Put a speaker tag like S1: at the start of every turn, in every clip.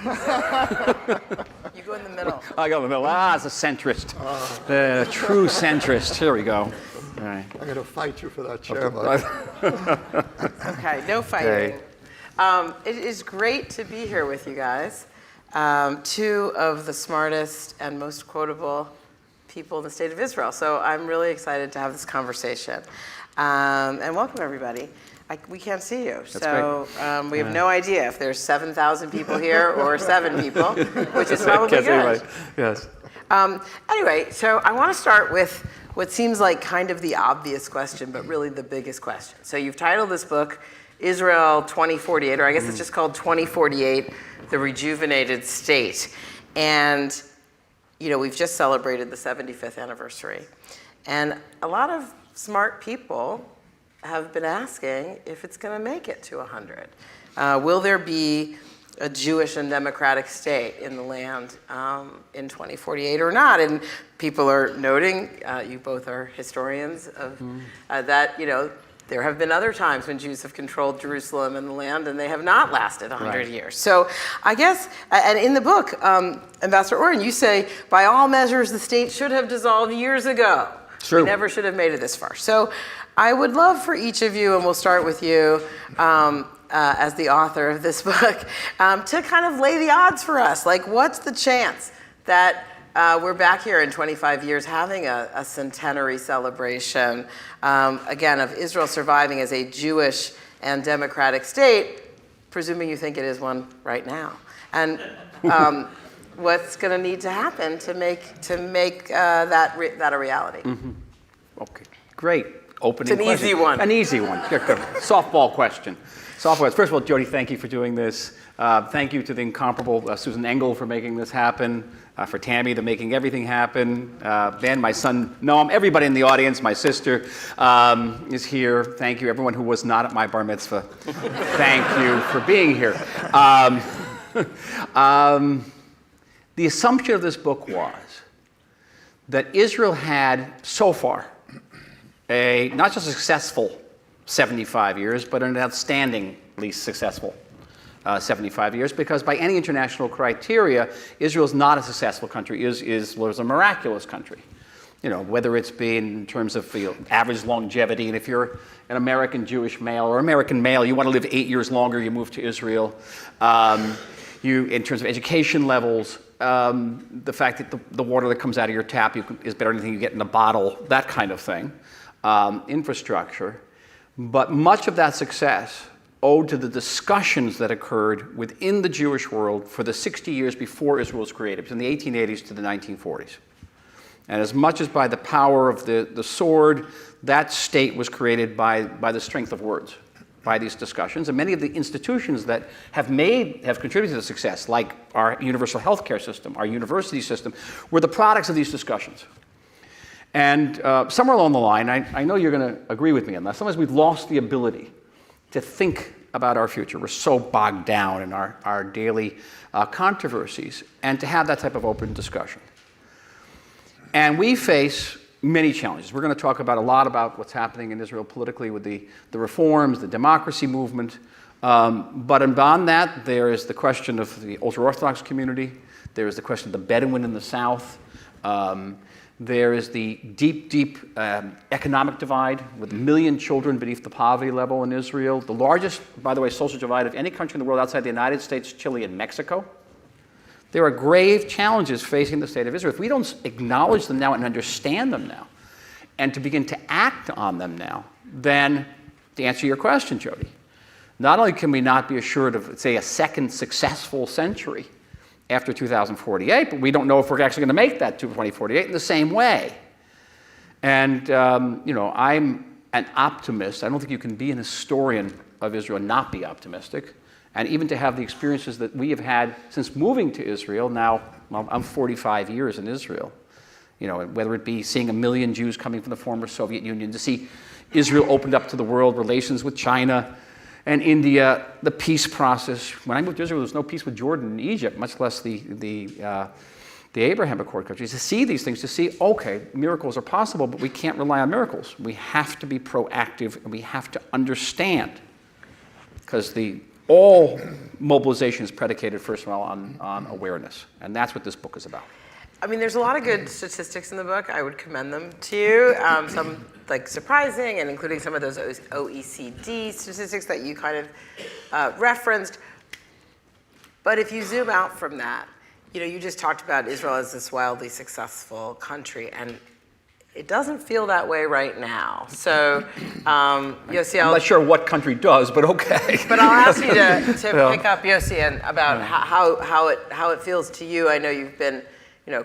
S1: You go in the middle.
S2: I go in the middle. It's a centrist. The true centrist. Here we go. All right.
S3: I'm going to fight you for that chair, Mike.
S1: Okay, no fighting. It is great to be here with you guys. Two of the smartest and most quotable people in the state of Israel. So I'm really excited to have this conversation. And welcome, everybody. We can't see you, so we have no idea if there's 7,000 people here or 7 people, which is probably good.
S2: Yes.
S1: Anyway, so I want to start with what seems like kind of the obvious question, but really the biggest question. So you've titled this book, Israel 2048, or I guess it's just called 2048, The Rejuvenated State. And, you know, we've just celebrated the 75th anniversary. And a lot of smart people have been asking if it's going to make it to 100. Will there be a Jewish and democratic state in the land in 2048 or not? And people are noting, you both are historians, of that, you know, there have been other times when Jews have controlled Jerusalem and the land, and they have not lasted 100 years. So I guess, and in the book, Ambassador Oren, you say, by all measures, the state should have dissolved years ago.
S2: True.
S1: We never should have made it this far. So I would love for each of you, and we'll start with you as the author of this book, to kind of lay the odds for us. Like, what's the chance that we're back here in 25 years having a centenary celebration, again, of Israel surviving as a Jewish and democratic state, presuming you think it is one right now? And what's going to need to happen to make that a reality?
S2: Mm-hmm. Okay, great. Opening
S1: it's an
S2: question.
S1: Easy one.
S2: An easy one. Good. Softball question. First of all, Jodi, thank you for doing this. Thank you to the incomparable Susan Engel for making this happen, for Tammy, the making everything happen. Ben, my son Noam, everybody in the audience, my sister is here. Thank you, everyone who was not at my bar mitzvah. Thank you for being here. The assumption of this book was that Israel had so far not just a successful 75 years, but an outstandingly successful 75 years, because by any international criteria, Israel is not a successful country. Israel is a miraculous country. You know, whether it's been in terms of average longevity, and if you're an American Jewish male or American male, you want to live 8 years longer, you move to Israel. In terms of education levels, the fact that the water that comes out of your tap is better than anything you get in a bottle, that kind of thing. Infrastructure. But much of that success owed to the discussions that occurred within the Jewish world for the 60 years before Israel was created, from the 1880s to the 1940s. And as much as by the power of the sword, that state was created by the strength of words, by these discussions. And many of the institutions that have contributed to the success, like our universal healthcare system, our university system, were the products of these discussions. And somewhere along the line, I know you're going to agree with me on that, sometimes we've lost the ability to think about our future. We're so bogged down in our daily controversies, and to have that type of open discussion. And we face many challenges. We're going to talk a lot about what's happening in Israel politically with the reforms, the democracy movement. But beyond that, there is the question of the ultra-Orthodox community. There is the question of the Bedouin in the south. There is the deep economic divide with 1 million children beneath the poverty level in Israel. The largest, by the way, social divide of any country in the world outside the United States, Chile, and Mexico. There are grave challenges facing the state of Israel. If we don't acknowledge them now and understand them now, and to begin to act on them now, then, to answer your question, Jodi, not only can we not be assured of, say, a second successful century after 2048, but we don't know if we're actually going to make that to 2048 in the same way. And, I'm an optimist. I don't think you can be an historian of Israel and not be optimistic. And even to have the experiences that we have had since moving to Israel, now, I'm 45 years in Israel, whether it be seeing 1 million Jews coming from the former Soviet Union, to see Israel opened up to the world, relations with China and India, the peace process. When I moved to Israel, there was no peace with Jordan and Egypt, much less the Abraham Accord countries. To see these things, to see, okay, miracles are possible, but we can't rely on miracles. We have to be proactive, and we have to understand, because the all mobilization is predicated, first of all, on awareness. And that's what this book is about.
S1: I mean, there's a lot of good statistics in the book. I would commend them to you. Some like surprising, and including some of those OECD statistics that you kind of referenced. But if you zoom out from that, you just talked about Israel as this wildly successful country, and it doesn't feel that way right now. So, Yossi,
S2: I'm not sure what country does, but okay.
S1: But I'll ask you to pick up, Yossi, and about how it feels to you. I know you've been,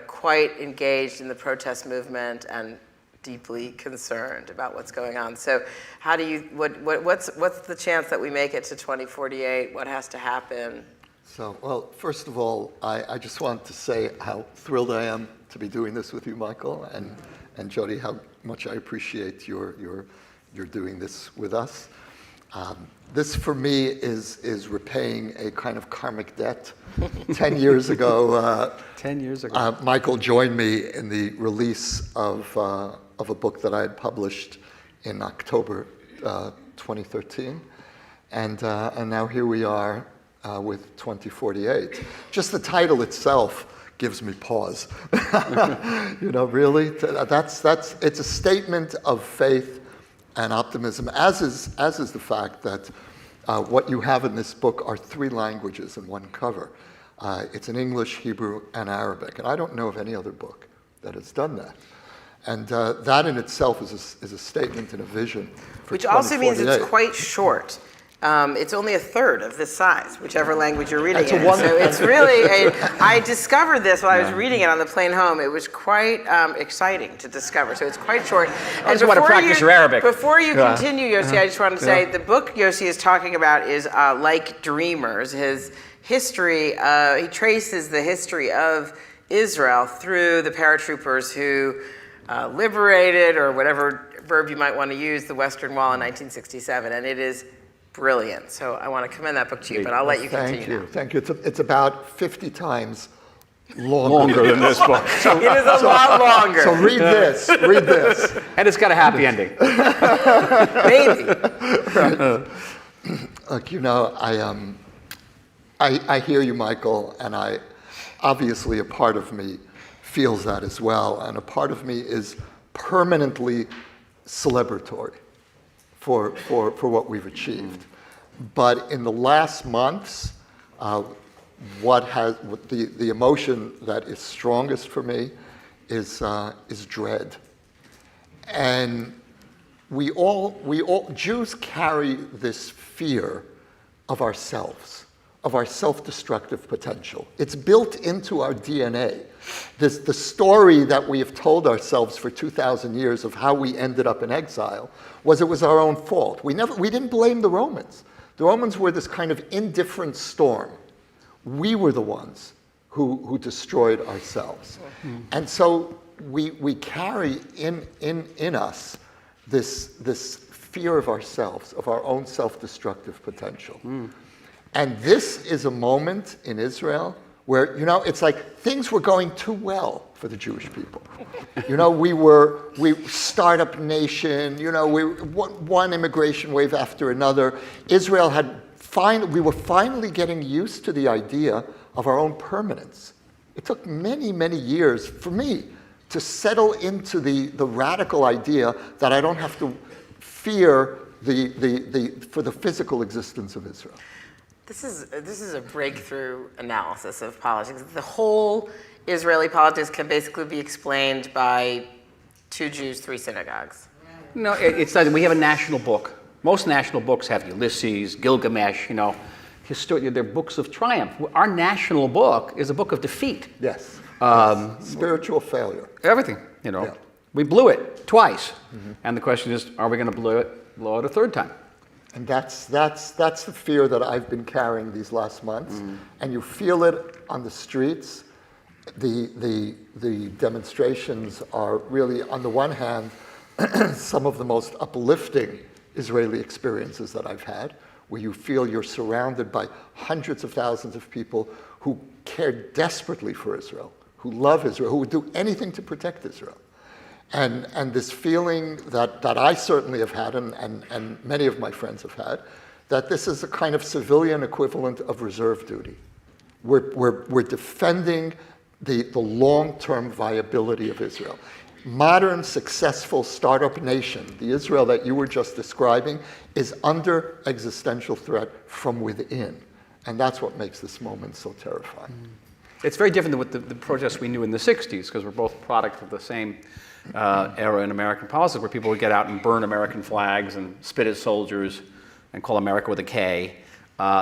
S1: quite engaged in the protest movement and deeply concerned about what's going on. So, how do you? What's the chance that we make it to 2048? What has to happen?
S3: So, well, first of all, I just want to say how thrilled I am to be doing this with you, Michael, and Jodi, how much I appreciate your doing this with us. This, for me, is repaying a kind of karmic debt. 10 years ago,
S2: 10 years ago,
S3: Michael joined me in the release of a book that I had published in October 2013, and now here we are with 2048. Just the title itself gives me pause. Really, it's a statement of faith and optimism, as is the fact that what you have in this book are 3 languages in one cover. It's in English, Hebrew, and Arabic, and I don't know of any other book that has done that. And that in itself is a statement and a vision for
S1: Which also means
S3: 2048.
S1: it's quite short. It's only a third of this size, whichever language you're reading
S3: That's
S1: it in. So it's really, I discovered this while I was reading it on the plane home. It was quite exciting to discover. So it's quite short.
S2: I just want to practice your Arabic.
S1: Before you continue, Yossi, I just want to say the book Yossi is talking about is Like Dreamers. His history, he traces the history of Israel through the paratroopers who liberated, or whatever verb you might want to use, the Western Wall in 1967. And it is brilliant. So I want to commend that book to you, but I'll let you continue now.
S3: Thank you. It's about 50 times
S2: longer than this book.
S1: It is a lot longer.
S3: So read this.
S2: And it's got a happy ending.
S1: Maybe.
S3: Look, I hear you, Michael, and obviously a part of me feels that as well, and a part of me is permanently celebratory for what we've achieved. But in the last months, the emotion that is strongest for me is dread. And we all Jews carry this fear of ourselves, of our self-destructive potential. It's built into our DNA. The story that we have told ourselves for 2,000 years of how we ended up in exile it was our own fault. We didn't blame the Romans. The Romans were this kind of indifferent storm. We were the ones who destroyed ourselves. And so we carry in us this fear of ourselves, of our own self-destructive potential. And this is a moment in Israel where, it's like things were going too well for the Jewish people. We startup nation, we one immigration wave after another. Israel we were finally getting used to the idea of our own permanence. It took many, many years for me to settle into the radical idea that I don't have to fear for the physical existence of Israel.
S1: This is a breakthrough analysis of politics. The whole Israeli politics can basically be explained by 2 Jews, 3 synagogues.
S2: No, it's not. We have a national book. Most national books have Ulysses, Gilgamesh, they're books of triumph. Our national book is a book of defeat.
S3: Yes. Spiritual failure.
S2: Everything,
S3: Yeah.
S2: We blew it twice. And the question is, are we going to blow it a third time?
S3: And that's the fear that I've been carrying these last months. And you feel it on the streets. The demonstrations are really, on the one hand, some of the most uplifting Israeli experiences that I've had, where you feel you're surrounded by hundreds of thousands of people who care desperately for Israel, who love Israel, who would do anything to protect Israel. And this feeling that I certainly have had, and many of my friends have had, that this is a kind of civilian equivalent of reserve duty. We're defending the long-term viability of Israel. Modern, successful startup nation, the Israel that you were just describing, is under existential threat from within. And that's what makes this moment so terrifying.
S2: It's very different than what the protests we knew in the 60s, because we're both product of the same era in American politics, where people would get out and burn American flags and spit at soldiers and call America with a K.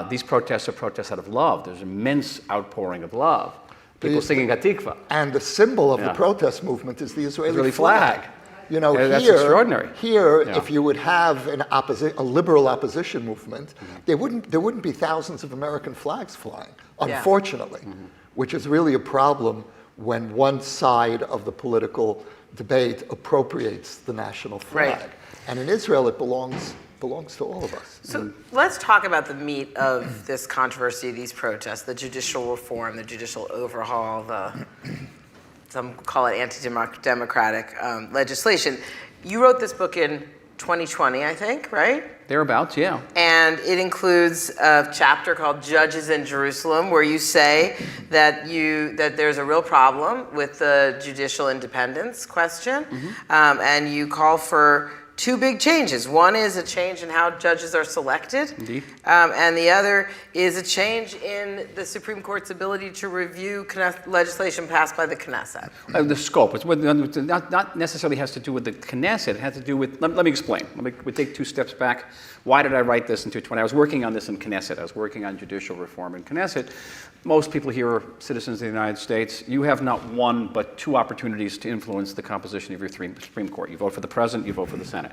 S2: These protests are protests out of love. There's immense outpouring of love. People singing Hatikva.
S3: And the symbol of the protest movement is the Israeli flag. You know,
S2: that's extraordinary.
S3: Here, if you would have a liberal opposition movement, there wouldn't be thousands of American flags flying, unfortunately, which is really a problem when one side of the political debate appropriates the national flag.
S1: Right.
S3: And in Israel, it belongs to all of us.
S1: So let's talk about the meat of this controversy, these protests, the judicial reform, the judicial overhaul, some call it anti-democratic legislation. You wrote this book in 2020, I think, right?
S2: Thereabouts, yeah.
S1: And it includes a chapter called Judges in Jerusalem, where you say that there's a real problem with the judicial independence question, and you call for two big changes. One is a change in how judges are selected,
S2: Indeed.
S1: And the other is a change in the Supreme Court's ability to review legislation passed by the Knesset.
S2: The scope. It's not necessarily has to do with the Knesset. It has to do with, let me explain. We take two steps back. Why did I write this in 2020? I was working on this in Knesset. I was working on judicial reform in Knesset. Most people here are citizens of the United States. You have not one but two opportunities to influence the composition of your Supreme Court. You vote for the president, you vote for the Senate.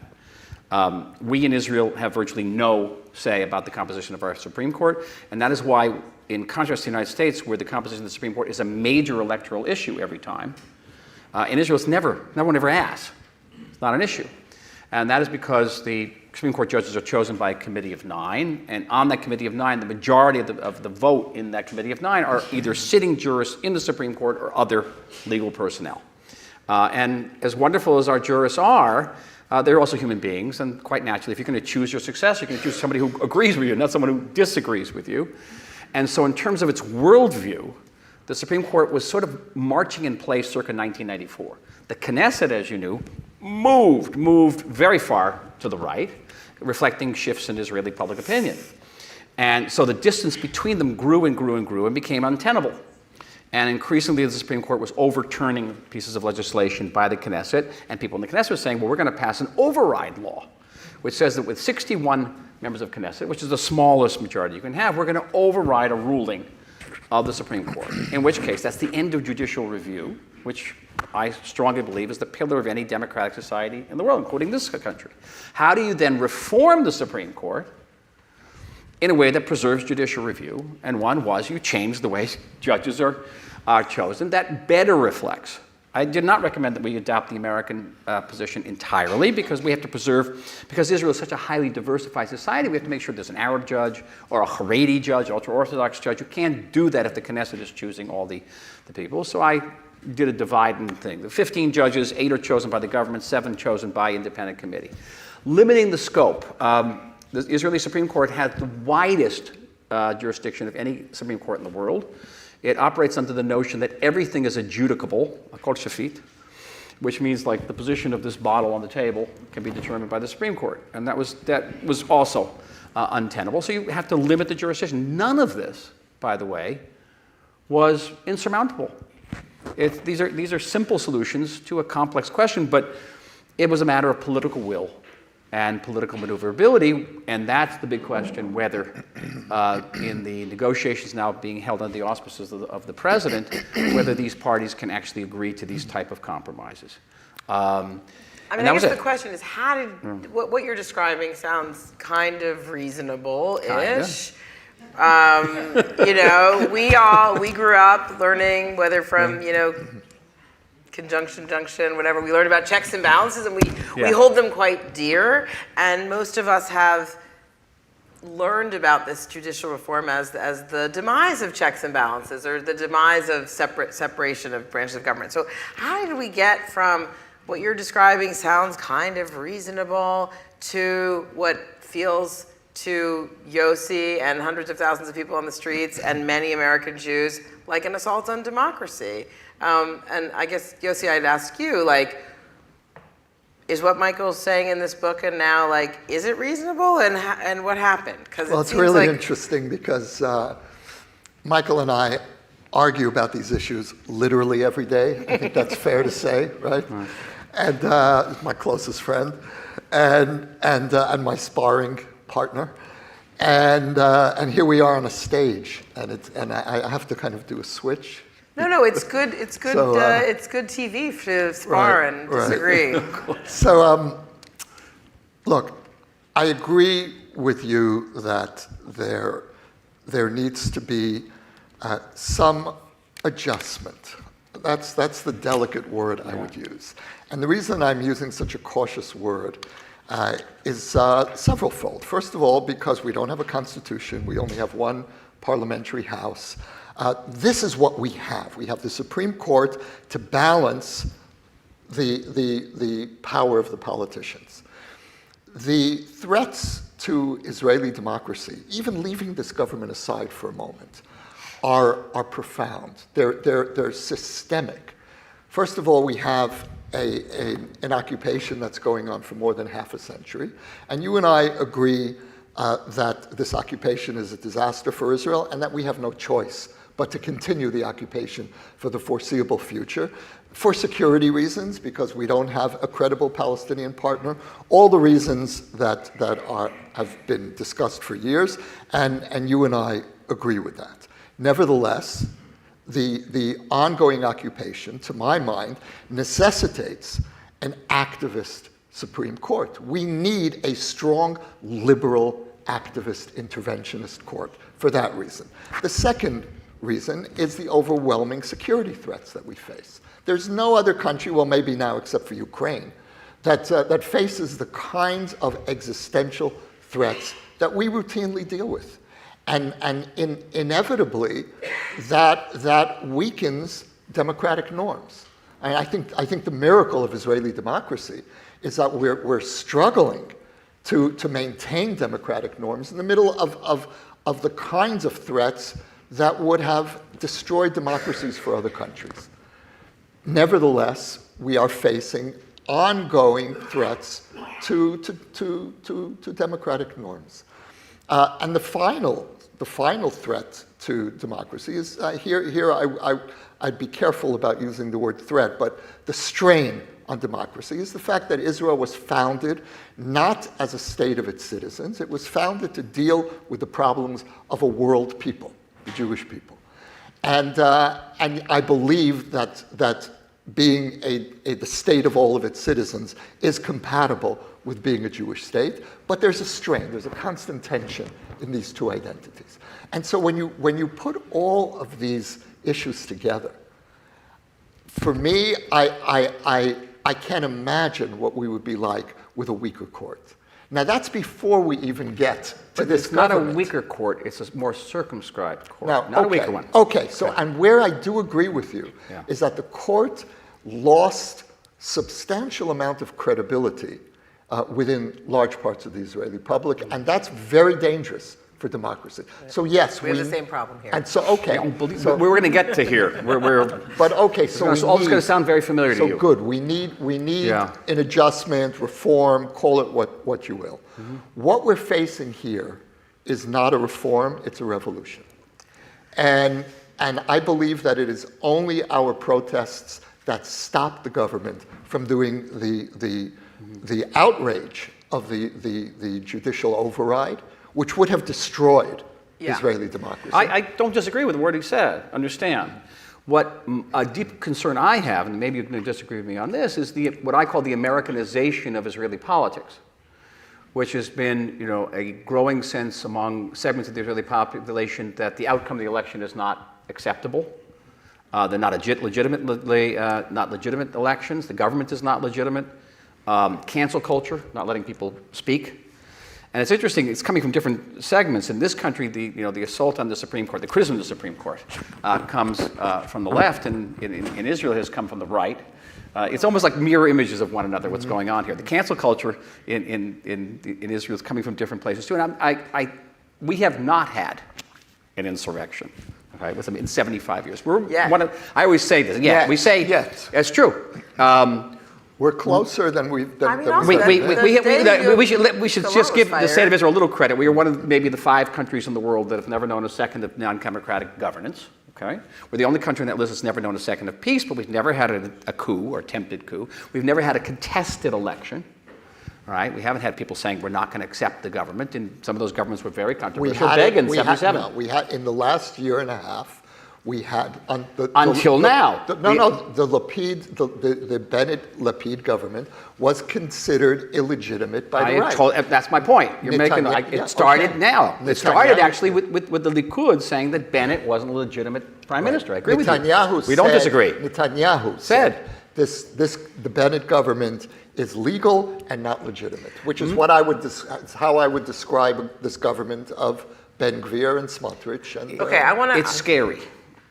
S2: We in Israel have virtually no say about the composition of our Supreme Court, and that is why, in contrast to the United States, where the composition of the Supreme Court is a major electoral issue every time, in Israel no one ever asks. It's not an issue. And that is because the Supreme Court judges are chosen by a committee of 9, and on that committee of 9, the majority of the vote in that committee of 9 are either sitting jurists in the Supreme Court or other legal personnel. And as wonderful as our jurists are, they're also human beings, and quite naturally, if you're going to choose your successor, you're going to choose somebody who agrees with you, not someone who disagrees with you. And so in terms of its worldview, the Supreme Court was sort of marching in place circa 1994. The Knesset, as you knew, moved very far to the right, reflecting shifts in Israeli public opinion. And so the distance between them grew and grew and grew and became untenable. And increasingly, the Supreme Court was overturning pieces of legislation by the Knesset, and people in the Knesset were saying, well, we're going to pass an override law, which says that with 61 members of Knesset, which is the smallest majority you can have, we're going to override a ruling of the Supreme Court, in which case that's the end of judicial review, which I strongly believe is the pillar of any democratic society in the world, including this country. How do you then reform the Supreme Court in a way that preserves judicial review? And one was you change the way judges are chosen. That better reflects. I did not recommend that we adopt the American position entirely, because we have to preserve, because Israel is such a highly diversified society, we have to make sure there's an Arab judge or a Haredi judge, ultra-Orthodox judge. You can't do that if the Knesset is choosing all the people. So I did a dividing thing. The 15 judges, 8 are chosen by the government, 7 chosen by independent committee. Limiting the scope. The Israeli Supreme Court has the widest jurisdiction of any Supreme Court in the world. It operates under the notion that everything is adjudicable, called shafit, which means like the position of this bottle on the table can be determined by the Supreme Court. And that was also untenable. So you have to limit the jurisdiction. None of this, by the way, was insurmountable. These are simple solutions to a complex question, but it was a matter of political will and political maneuverability, and that's the big question, whether in the negotiations now being held under the auspices of the president, whether these parties can actually agree to these type of compromises.
S1: I guess the question is, how did what you're describing sounds kind of reasonable-ish. We grew up learning, whether from conjunction, junction, whatever. We learned about checks and balances, and we hold them quite dear. And most of us have learned about this judicial reform as the demise of checks and balances, or the demise of separation of branches of government. So how did we get from what you're describing sounds kind of reasonable to what feels to Yossi and hundreds of thousands of people on the streets and many American Jews like an assault on democracy. And I guess, Yossi, I'd ask you, like, is what Michael's saying in this book and now, like, is it reasonable, and what happened? Because
S3: Well, it's really interesting because Michael and I argue about these issues literally every day. I think that's fair to say, right? And my closest friend, and my sparring partner, and here we are on a stage, and I have to kind of do a switch.
S1: No, it's good. It's good.
S3: So,
S1: it's good TV to spar and disagree.
S3: Right. So, look, I agree with you that there needs to be some adjustment. That's the delicate word I would use. And the reason I'm using such a cautious word is severalfold. First of all, because we don't have a constitution, we only have one parliamentary house. This is what we have. We have the Supreme Court to balance the power of the politicians. The threats to Israeli democracy, even leaving this government aside for a moment, are profound. They're systemic. First of all, we have an occupation that's going on for more than half a century, and you and I agree that this occupation is a disaster for Israel and that we have no choice but to continue the occupation for the foreseeable future, for security reasons, because we don't have a credible Palestinian partner, all the reasons that have been discussed for years, and you and I agree with that. Nevertheless, the ongoing occupation, to my mind, necessitates an activist Supreme Court. We need a strong, liberal, activist, interventionist court for that reason. The second reason is the overwhelming security threats that we face. There's no other country, well, maybe now except for Ukraine, that faces the kinds of existential threats that we routinely deal with. And inevitably, that weakens democratic norms. And I think the miracle of Israeli democracy is that we're struggling to maintain democratic norms in the middle of the kinds of threats that would have destroyed democracies for other countries. Nevertheless, we are facing ongoing threats to democratic norms. And the final threat to democracy is, here I'd be careful about using the word threat, but the strain on democracy is the fact that Israel was founded not as a state of its citizens. It was founded to deal with the problems of a world people, the Jewish people. And I believe that being the state of all of its citizens is compatible with being a Jewish state, but there's a strain, there's a constant tension in these two identities. And so when you put all of these issues together, for me, I can't imagine what we would be like with a weaker court. Now that's before we even get to this
S2: It's not
S3: government.
S2: a weaker court, it's a more circumscribed court,
S3: Now,
S2: not a weaker one.
S3: Okay, so and where I do agree with you
S2: Yeah.
S3: is that the court lost substantial amount of credibility within large parts of the Israeli public, and that's very dangerous for democracy. So yes,
S1: We have the same problem here.
S3: And so okay, so,
S2: We're going to get to here.
S3: but okay, so
S2: It's all just going to sound very familiar to
S3: so
S2: you.
S3: good. We need
S2: Yeah.
S3: an adjustment, reform, call it what you will. What we're facing here is not a reform; it's a revolution. And I believe that it is only our protests that stop the government from doing the outrage of the judicial override, which would have destroyed Israeli democracy.
S2: I don't disagree with the word he said, understand. What a deep concern I have, and maybe you can disagree with me on this, is what I call the Americanization of Israeli politics, which has been a growing sense among segments of the Israeli population that the outcome of the election is not acceptable. They're not legitimate elections. The government is not legitimate. Cancel culture, not letting people speak. And it's interesting, it's coming from different segments. In this country, the assault on the Supreme Court, the criticism of the Supreme Court comes from the left, and in Israel it has come from the right. It's almost like mirror images of one another, what's going on here. The cancel culture in Israel is coming from different places too. And we have not had an insurrection, okay, in 75 years. I always say this. Yeah, we say,
S3: yes.
S2: It's true.
S3: We're closer than we've.
S2: We should just give the state of Israel a little credit. We are one of maybe the 5 countries in the world that have never known a second of non-democratic governance. Okay, we're the only country on that list that's never known a second of peace, but we've never had a coup or attempted coup. We've never had a contested election. All right, we haven't had people saying we're not going to accept the government, and some of those governments were very controversial. Begin, 77.
S3: We had in the last year and a half. We had
S2: until now.
S3: The Bennett Lapid government was considered illegitimate by the right.
S2: That's my point. It started now. It started actually with the Likud saying that Bennett wasn't a legitimate prime minister. I agree with you. We don't disagree.
S3: Netanyahu said the Bennett government is legal and not legitimate, which is what how I would describe this government of Ben Gvir and Smotrich. And,
S1: okay, I want to.
S2: It's scary.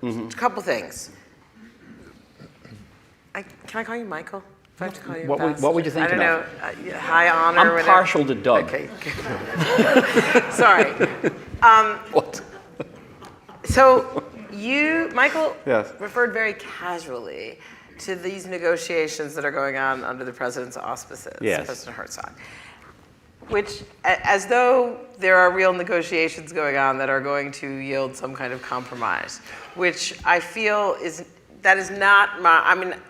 S1: A couple things. Can I call you Michael? If I have to call you
S2: what would you think?
S1: I don't know. High honor.
S2: I'm partial to Doug.
S1: Okay. Sorry.
S2: What?
S1: So you, Michael,
S2: yes.
S1: referred very casually to these negotiations that are going on under the president's auspices,
S2: yes.
S1: President Herzog. Which, as though there are real negotiations going on that are going to yield some kind of compromise, which I feel is not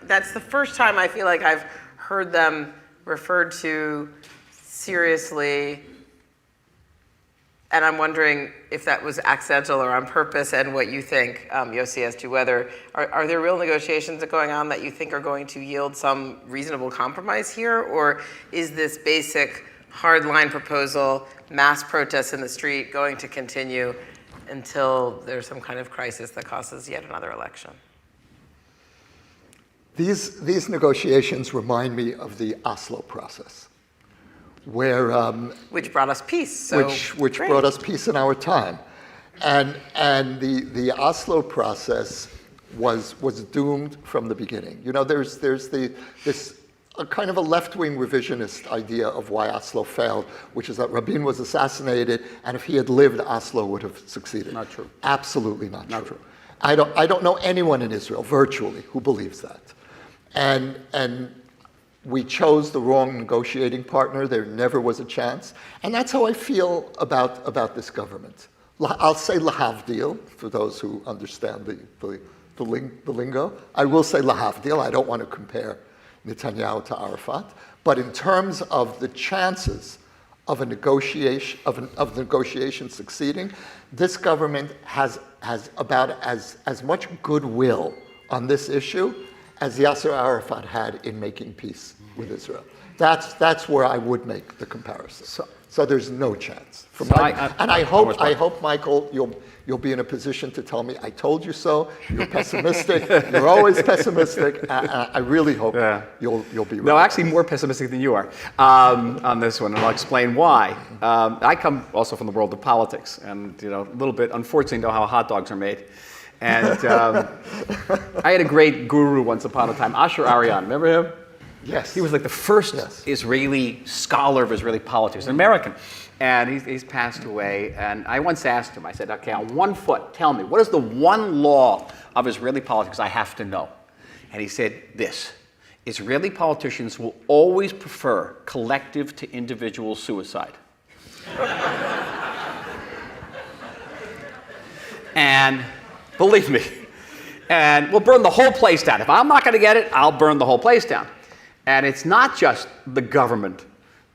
S1: that's the first time I feel like I've heard them referred to seriously, and I'm wondering if that was accidental or on purpose, and what you think, Yossi, as to whether, are there real negotiations going on that you think are going to yield some reasonable compromise here, or is this basic hardline proposal, mass protests in the street, going to continue until there's some kind of crisis that causes yet another election?
S3: These negotiations remind me of the Oslo process, where
S1: which brought us peace. So
S3: which brought us peace in our time, and the Oslo process was doomed from the beginning. You know, there's this a kind of a left-wing revisionist idea of why Oslo failed, which is that Rabin was assassinated, and if he had lived, Oslo would have succeeded.
S2: Not true.
S3: Absolutely not true. I don't know anyone in Israel, virtually, who believes that. And we chose the wrong negotiating partner. There never was a chance. And that's how I feel about this government. I'll say lahavdil, for those who understand the lingo. I will say lahavdil. I don't want to compare Netanyahu to Arafat, but in terms of the chances of a negotiation of negotiation succeeding, this government has about as much goodwill on this issue as Yasser Arafat had in making peace with Israel. That's where I would make the comparison. So there's no chance. I hope, Michael, you'll be in a position to tell me, I told you so. You're pessimistic. You're always pessimistic. I really hope you'll be right.
S2: No, actually more pessimistic than you are on this one, and I'll explain why. I come also from the world of politics, and a little bit, unfortunately, know how hot dogs are made. And I had a great guru once upon a time, Asher Aryan. Remember him?
S3: Yes.
S2: He was like the first Israeli scholar of Israeli politics, an American. And he's passed away. And I once asked him, I said, okay, on 1 foot, tell me, what is the one law of Israeli politics I have to know? And he said this: Israeli politicians will always prefer collective to individual suicide. And believe me, and we'll burn the whole place down. If I'm not going to get it, I'll burn the whole place down. And it's not just the government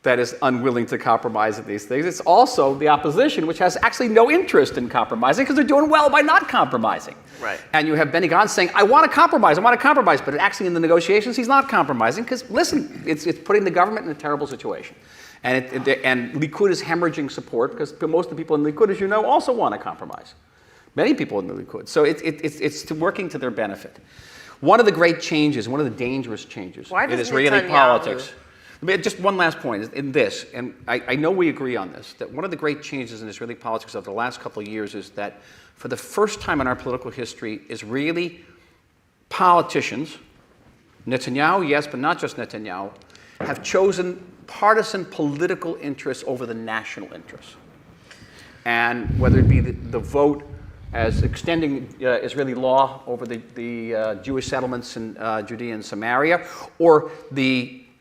S2: that is unwilling to compromise at these things. It's also the opposition, which has actually no interest in compromising because they're doing well by not compromising.
S1: Right.
S2: And you have Benny Gantz saying, I want to compromise, but actually in the negotiations, he's not compromising because, listen, it's putting the government in a terrible situation. And Likud is hemorrhaging support because most of the people in Likud, as you know, also want to compromise. Many people in the Likud. So it's working to their benefit. One of the great changes, one of the dangerous changes in Israeli politics. Just one last point is in this, and I know we agree on this, that one of the great changes in Israeli politics over the last couple of years is that for the first time in our political history, Israeli politicians, Netanyahu, yes, but not just Netanyahu, have chosen partisan political interests over the national interests. And whether it be the vote as extending Israeli law over the Jewish settlements in Judea and Samaria, or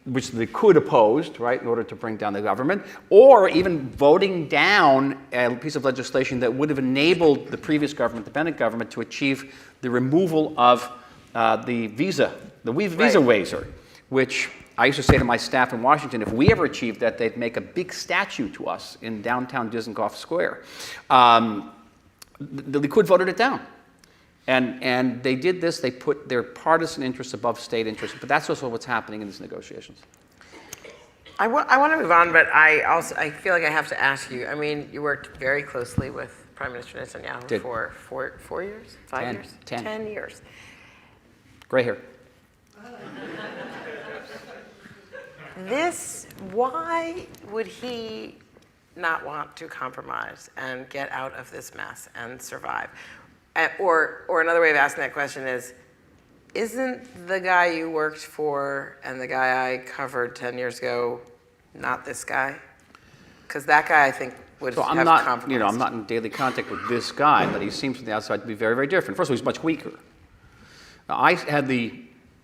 S2: which the Likud opposed, right, in order to bring down the government, or even voting down a piece of legislation that would have enabled the previous government, the Bennett government, to achieve the removal of the visa waiver, which I used to say to my staff in Washington, if we ever achieved that, they'd make a big statue to us in downtown Dizengoff Square. The Likud voted it down. And they did this, they put their partisan interests above state interests, but that's also what's happening in these negotiations.
S1: I want to move on, but I feel like I have to ask you, I mean, you worked very closely with Prime Minister Netanyahu for 4 years? 5 years? 10 years.
S2: Gray hair.
S1: Why would he not want to compromise and get out of this mess and survive? Or another way of asking that question is, isn't the guy you worked for and the guy I covered 10 years ago not this guy? Because that guy, I think, would have compromised.
S2: I'm not in daily contact with this guy, but he seems from the outside to be very, very different. First of all, he's much weaker. Now, I had the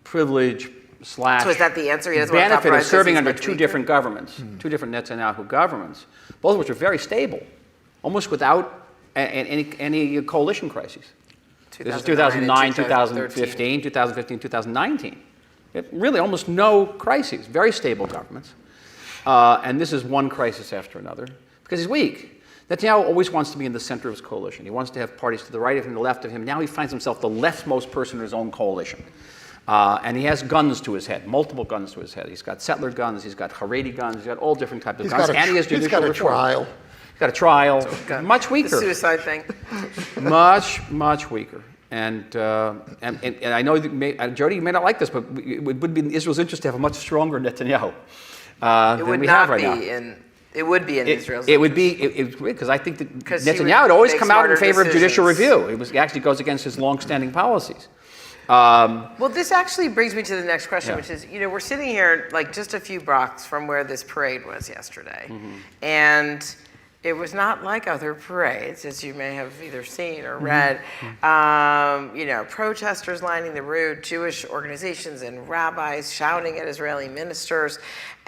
S2: privilege /
S1: So is that the answer? He doesn't want to
S2: benefit of
S1: compromise
S2: serving
S1: because
S2: under
S1: he's much
S2: two
S1: weaker?
S2: different governments, two different Netanyahu governments, both of which are very stable, almost without any coalition crises. This is 2009, 2015, 2019. Really almost no crises, very stable governments. And this is one crisis after another because he's weak. Netanyahu always wants to be in the center of his coalition. He wants to have parties to the right of him, the left of him. Now he finds himself the leftmost person in his own coalition. And he has guns to his head, multiple guns to his head. He's got settler guns, he's got Haredi guns, he's got all different types of guns. And he has judicial reform. He's got a trial. Much weaker.
S1: The suicide thing.
S2: Much weaker. And I know that Jodi, you may not like this, but it would be in Israel's interest to have a much stronger Netanyahu than we have right now.
S1: It would be in Israel's
S2: It would be, because I think that Netanyahu would always come out in favor of judicial review. He actually goes against his long-standing policies.
S1: Well, this actually brings me to the next question, which is, we're sitting here like just a few blocks from where this parade was yesterday. And it was not like other parades, as you may have either seen or read. Protesters lining the road, Jewish organizations and rabbis shouting at Israeli ministers.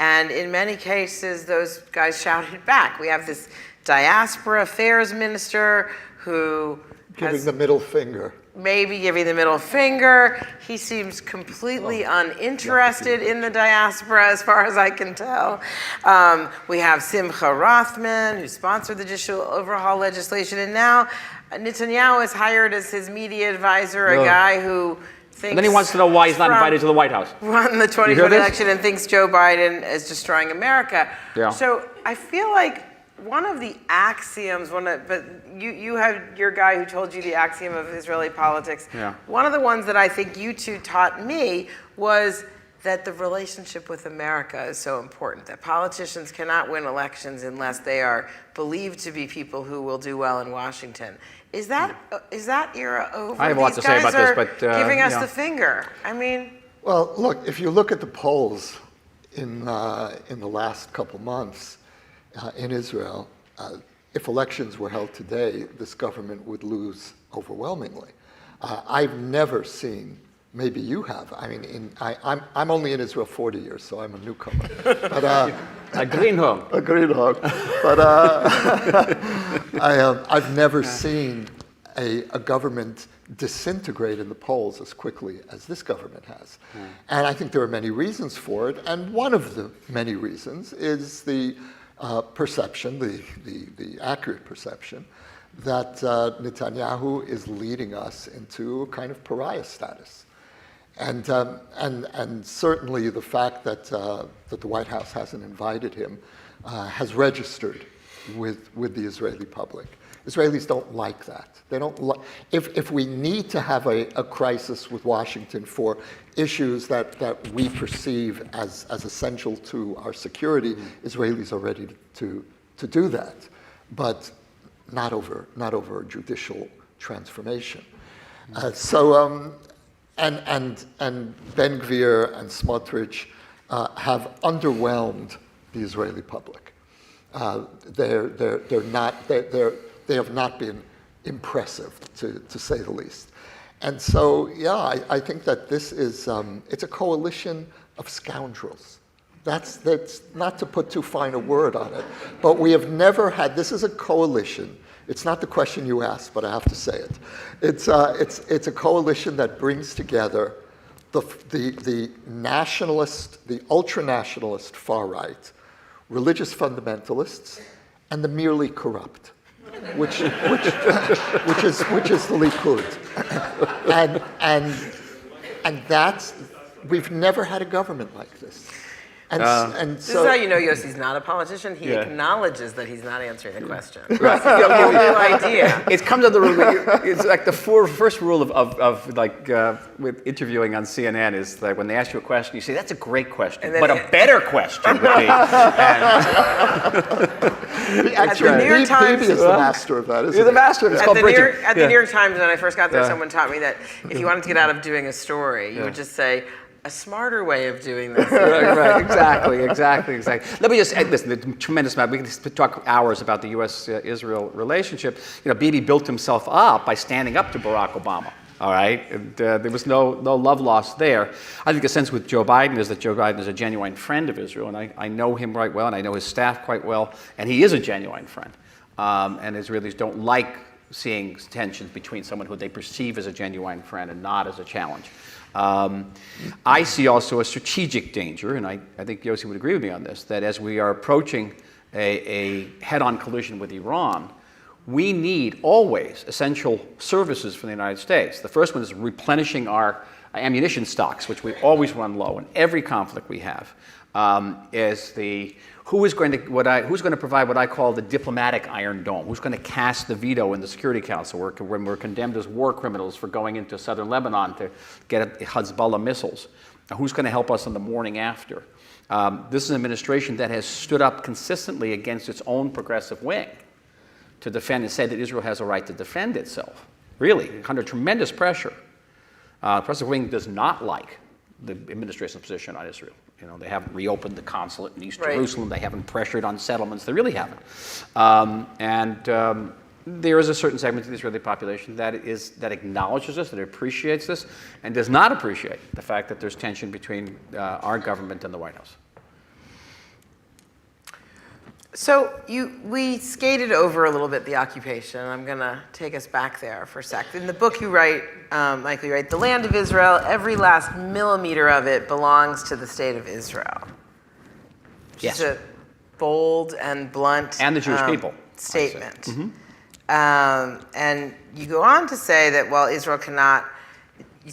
S1: And in many cases, those guys shouted back. We have this diaspora affairs minister who
S3: giving the middle finger.
S1: Maybe giving the middle finger. He seems completely uninterested in the diaspora, as far as I can tell. We have Simcha Rothman, who sponsored the judicial overhaul legislation, and now Netanyahu has hired as his media advisor a guy who thinks.
S2: And then he wants to know why he's not invited to the White House.
S1: Won the 2020 election and thinks Joe Biden is destroying America.
S2: Yeah.
S1: So I feel like one of the axioms, but you had your guy who told you the axiom of Israeli politics.
S2: Yeah.
S1: One of the ones that I think you two taught me was that the relationship with America is so important, that politicians cannot win elections unless they are believed to be people who will do well in Washington. Is that era over?
S2: I have a lot to say about this, but
S1: giving us the finger. I mean.
S3: Well, look, if you look at the polls in the last couple months in Israel, if elections were held today, this government would lose overwhelmingly. I've never seen. Maybe you have. I mean, I'm only in Israel 40 years, so I'm a newcomer. But,
S2: a greenhorn.
S3: A greenhorn. But I've never seen a government disintegrate in the polls as quickly as this government has. And I think there are many reasons for it. And one of the many reasons is the perception, the accurate perception, that Netanyahu is leading us into a kind of pariah status. And certainly the fact that the White House hasn't invited him has registered with the Israeli public. Israelis don't like that. They don't like. If we need to have a crisis with Washington for issues that we perceive as essential to our security, Israelis are ready to do that, but not over judicial transformation. and Ben Gvir and Smotrich have underwhelmed the Israeli public. They have not been impressive, to say the least. And so, yeah, I think that this is, it's a coalition of scoundrels. That's not to put too fine a word on it, but we have never had, this is a coalition. It's not the question you asked, but I have to say it. It's a coalition that brings together the nationalist, the ultra-nationalist far right, religious fundamentalists, and the merely corrupt, which is the Likud, and that's, we've never had a government like this. And
S1: This
S3: so,
S1: is how you know Yossi's not a politician. He acknowledges that he's not answering the question.
S2: Right.
S1: You have no idea.
S2: It comes under the rule. It's like the first rule of with interviewing on CNN is that when they ask you a question, you say that's a great question, but a better question would be.
S3: actually,
S1: the New York Times
S3: Bibi is the master of that, isn't
S2: You're the
S3: he?
S2: master of it. It's called bridging.
S1: At the New York Times, when I first got there,
S2: Yeah.
S1: someone taught me that if you wanted to get out of doing a story, you would just say, a smarter way of doing this.
S2: Right, exactly. Let me just add this, the tremendous amount, we can talk hours about the U.S.-Israel relationship. You know, Bibi built himself up by standing up to Barack Obama, all right? And, there was no love lost there. I think the sense with Joe Biden is that Joe Biden is a genuine friend of Israel, and I know him right well, and I know his staff quite well, and he is a genuine friend. And Israelis don't like seeing tensions between someone who they perceive as a genuine friend and not as a challenge. I see also a strategic danger, and I think Yossi would agree with me on this, that as we are approaching a head-on collision with Iran, we need always essential services from the United States. The first one is replenishing our ammunition stocks, which we always run low in every conflict we have. Who's going to provide what I call the diplomatic Iron Dome? Who's going to cast the veto in the Security Council when we're condemned as war criminals for going into southern Lebanon to get at Hezbollah missiles? Who's going to help us on the morning after? This is an administration that has stood up consistently against its own progressive wing to defend and say that Israel has a right to defend itself, really, under tremendous pressure. The progressive wing does not like the administration's position on Israel. You know, they haven't reopened the consulate in East Jerusalem. They haven't pressured on settlements. They really haven't. There is a certain segment of the Israeli population that acknowledges this, that appreciates this, and does not appreciate the fact that there's tension between our government and the White House.
S1: So we skated over a little bit the occupation. I'm going to take us back there for a sec. In the book you write, Michael, you write, the land of Israel, every last millimeter of it belongs to the state of Israel.
S2: Yes.
S1: It's a bold and blunt
S2: And the Jewish people.
S1: statement.
S2: Mm-hmm.
S1: And you go on to say that while Israel cannot be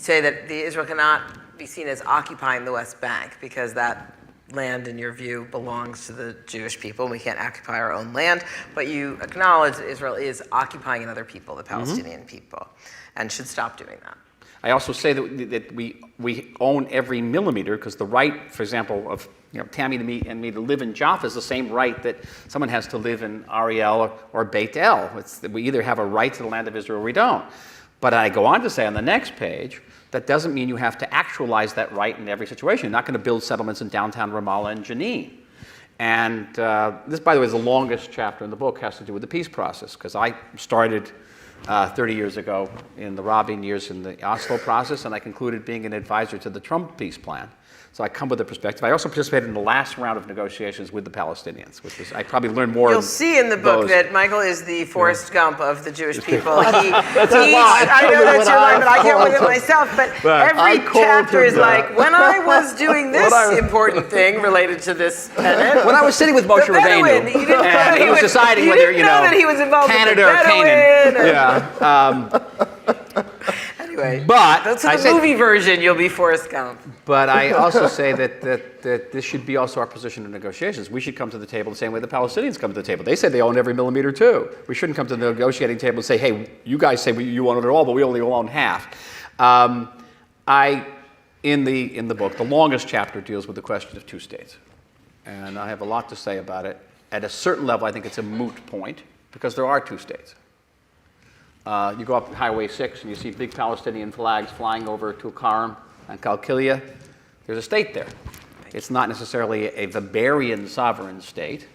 S1: seen as occupying the West Bank because that land, in your view, belongs to the Jewish people. We can't occupy our own land, but you acknowledge that Israel is occupying another people, the Palestinian people, and should stop doing that.
S2: I also say that we own every millimeter because the right, for example, of Tammy and me to live in Jaffa is the same right that someone has to live in Ariel or Beit El. We either have a right to the land of Israel or we don't. But I go on to say on the next page, that doesn't mean you have to actualize that right in every situation. You're not going to build settlements in downtown Ramallah and Jenin. And this, by the way, is the longest chapter in the book, has to do with the peace process, because I started 30 years ago in the Rabin years in the Oslo process, and I concluded being an advisor to the Trump peace plan. So I come with a perspective. I also participated in the last round of negotiations with the Palestinians, which was, I probably learned more.
S1: You'll see in the book that Michael is the Forrest Gump of the Jewish people. I know that's your line, but I can't with it myself. But every chapter is like, when I was doing this important thing related to this tenant.
S2: When I was sitting with Moshe Rabbeinu, and he was deciding whether,
S1: that he was involved
S2: Canada
S1: with the
S2: or Canaan.
S1: Anyway,
S2: but
S1: so the movie version, you'll be Forrest Gump.
S2: But I also say that this should be also our position in negotiations. We should come to the table the same way the Palestinians come to the table. They say they own every millimeter too. We shouldn't come to the negotiating table and say, hey, you guys say you own it all, but we only own half. In the book, the longest chapter deals with the question of two states. And I have a lot to say about it. At a certain level, I think it's a moot point because there are two states. You go up Highway 6 and you see big Palestinian flags flying over Tulkarm and Qalqilia. There's a state there. It's not necessarily a Weberian sovereign state,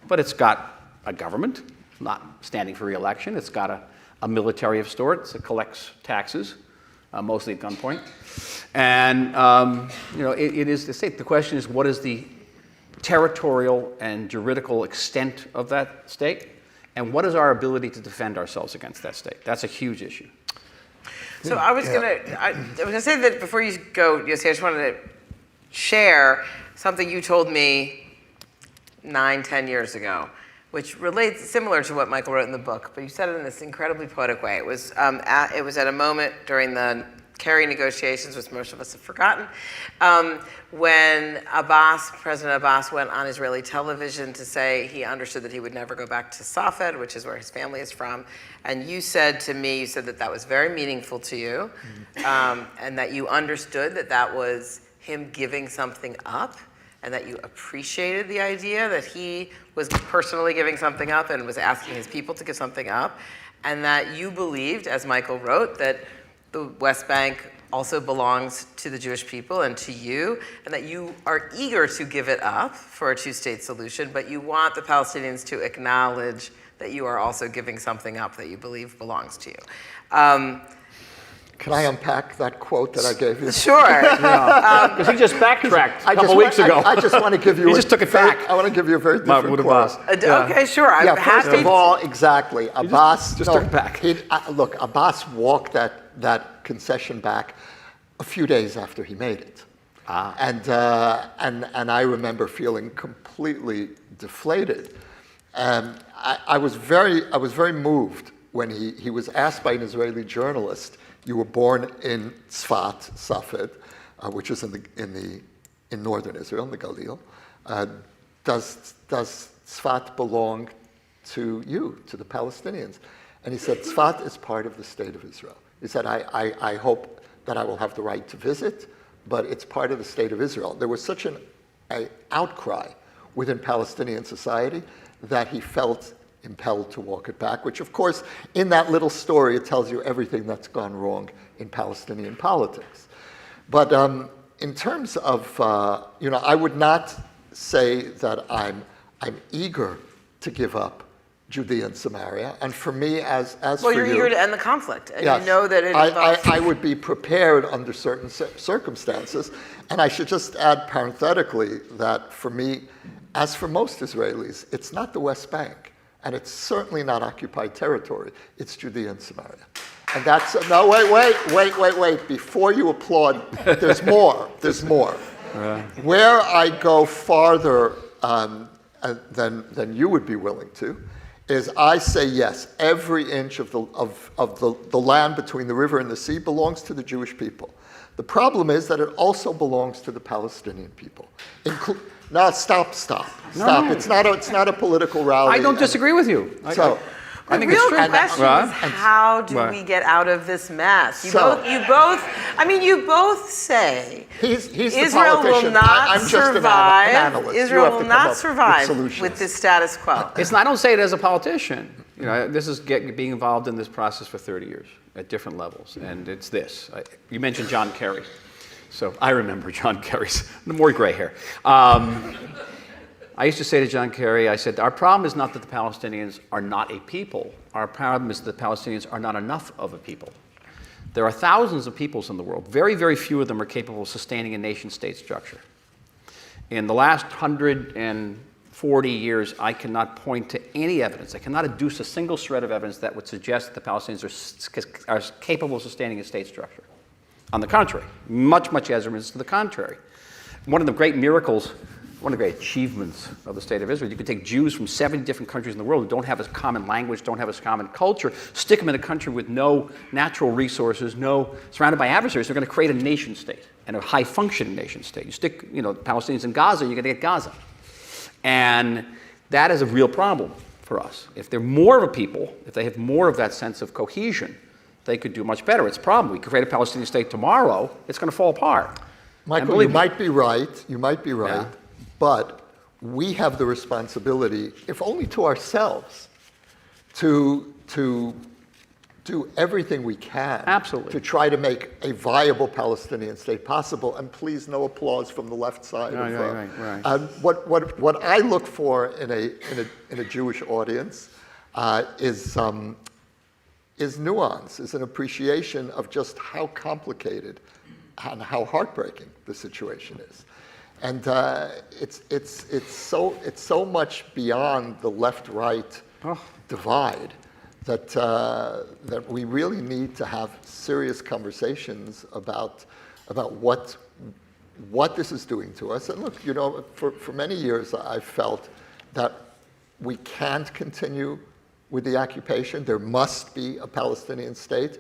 S2: but it's got a government, not standing for re-election. It's got a military of sorts that collects taxes, mostly at gunpoint. And it is the state. The question is, what is the territorial and juridical extent of that state? And what is our ability to defend ourselves against that state? That's a huge issue.
S1: So I was gonna say that before you go, Yossi, I just wanted to share something you told me 9-10 years ago, which relates similar to what Michael wrote in the book, but you said it in this incredibly poetic way. It was at a moment during the Kerry negotiations, which most of us have forgotten, when President Abbas went on Israeli television to say he understood that he would never go back to Safed, which is where his family is from. And you said to me, you said that that was very meaningful to you, and that you understood that that was him giving something up, and that you appreciated the idea that he was personally giving something up and was asking his people to give something up, and that you believed, as Michael wrote, that the West Bank also belongs to the Jewish people and to you, and that you are eager to give it up for a two-state solution, but you want the Palestinians to acknowledge that you are also giving something up that you believe belongs to you.
S3: Can I unpack that quote that I gave you?
S1: Sure.
S2: Because he just backtracked a couple weeks ago.
S3: I just want to give you.
S2: He just took it back.
S3: I want to give you a very different quote.
S1: Okay, sure. I'm
S3: First
S1: happy.
S3: of all, exactly. Abbas
S2: just took it back.
S3: Look, Abbas walked that concession back a few days after he made it, and I remember feeling completely deflated. I was very moved when he was asked by an Israeli journalist. You were born in Tzfat, Safed, which is in northern Israel, in the Galil. Does Tzfat belong to you, to the Palestinians? And he said, Tzfat is part of the state of Israel. He said, I hope that I will have the right to visit, but it's part of the state of Israel. There was such an outcry within Palestinian society that he felt impelled to walk it back, which of course, in that little story, it tells you everything that's gone wrong in Palestinian politics. But in terms of, I would not say that I'm eager to give up Judea and Samaria. And for me, as
S1: Well,
S3: for
S1: you're
S3: you,
S1: eager to end the conflict, and
S3: yes,
S1: you know that it involves...
S3: I would be prepared under certain circumstances. And I should just add parenthetically that for me, as for most Israelis, it's not the West Bank. And it's certainly not occupied territory. It's Judea and Samaria. And that's, no, wait. Before you applaud, there's more. There's more. Where I go farther than you would be willing to is I say, yes, every inch of the land between the river and the sea belongs to the Jewish people. The problem is that it also belongs to the Palestinian people. No, stop.
S2: No.
S3: It's not a political rally.
S2: I don't disagree with you.
S3: So,
S1: The real question is, how do we get out of this mess? You both say
S3: he's the
S1: Israel will
S3: politician.
S1: not
S3: I'm just an
S1: survive.
S3: analyst. You
S1: Israel
S3: have to
S1: will
S3: come
S1: not
S3: up
S1: survive
S3: solutions.
S1: with this status quo.
S2: I don't say it as a politician. This is being involved in this process for 30 years at different levels, and it's this. You mentioned John Kerry. So I remember John Kerry's, more gray hair. I used to say to John Kerry, I said, our problem is not that the Palestinians are not a people. Our problem is that the Palestinians are not enough of a people. There are thousands of peoples in the world. Very, very few of them are capable of sustaining a nation-state structure. In the last 140 years, I cannot point to any evidence. I cannot adduce a single shred of evidence that would suggest that the Palestinians are capable of sustaining a state structure. On the contrary, much evidence to the contrary. One of the great miracles, one of the great achievements of the state of Israel, you could take Jews from 70 different countries in the world who don't have a common language, don't have a common culture, stick them in a country with no natural resources, surrounded by adversaries. They're going to create a nation state and a high-functioning nation state. You stick, Palestinians in Gaza, you're going to get Gaza. And that is a real problem for us. If they're more of a people, if they have more of that sense of cohesion, they could do much better. It's a problem. We could create a Palestinian state tomorrow, it's going to fall apart.
S3: Michael, you might be right,
S2: Yeah.
S3: but we have the responsibility, if only to ourselves, to do everything we can
S2: Absolutely.
S3: to try to make a viable Palestinian state possible. And please, no applause from the left side.
S2: Right.
S3: What I look for in a Jewish audience is nuance, is an appreciation of just how complicated and how heartbreaking the situation is. And it's so much beyond the left-right divide that we really need to have serious conversations about what this is doing to us. And look, for many years I've felt that we can't continue with the occupation. There must be a Palestinian state.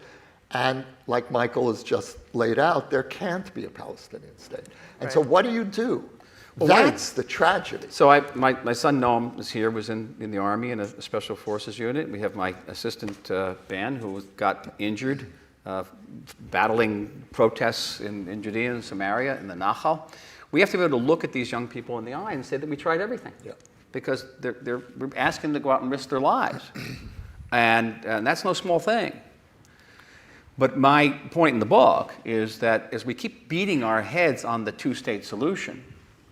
S3: And like Michael has just laid out, there can't be a Palestinian state. And so what do you do?
S2: Well,
S3: That's the tragedy.
S2: So my son Noam is here, was in the Army in a Special Forces unit. We have my assistant, Ben, who got injured battling protests in Judea and Samaria in the Nachal. We have to be able to look at these young people in the eye and say that we tried everything.
S3: Yeah.
S2: Because we're asking them to go out and risk their lives. And that's no small thing. But my point in the book is that as we keep beating our heads on the two-state solution,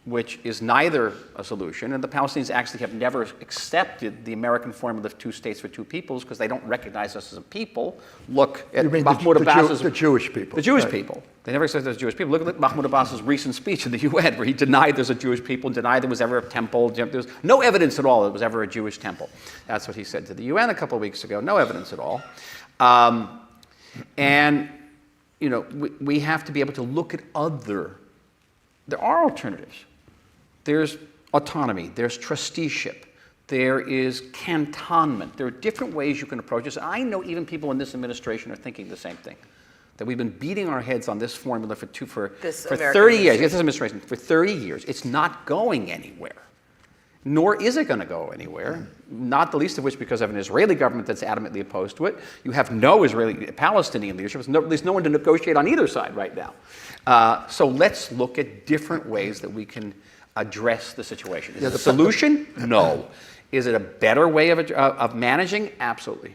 S2: which is neither a solution, and the Palestinians actually have never accepted the American formula of two states for two peoples because they don't recognize us as a people. Look at Mahmoud Abbas's...
S3: The Jewish people.
S2: The Jewish people. They never accepted us as Jewish people. Look at Mahmoud Abbas's recent speech in the UN where he denied there's a Jewish people and denied there was ever a temple. There was no evidence at all there was ever a Jewish temple. That's what he said to the UN a couple of weeks ago. No evidence at all. And, we have to be able to look at there are alternatives. There's autonomy, there's trusteeship, there is cantonment. There are different ways you can approach this. I know even people in this administration are thinking the same thing. That we've been beating our heads on this formula for 30 years. Yes, this administration, for 30 years. It's not going anywhere. Nor is it going to go anywhere, not the least of which because of an Israeli government that's adamantly opposed to it. You have no Palestinian leadership. There's no one to negotiate on either side right now. So let's look at different ways that we can address the situation. Is it a solution? No. Is it a better way of managing? Absolutely.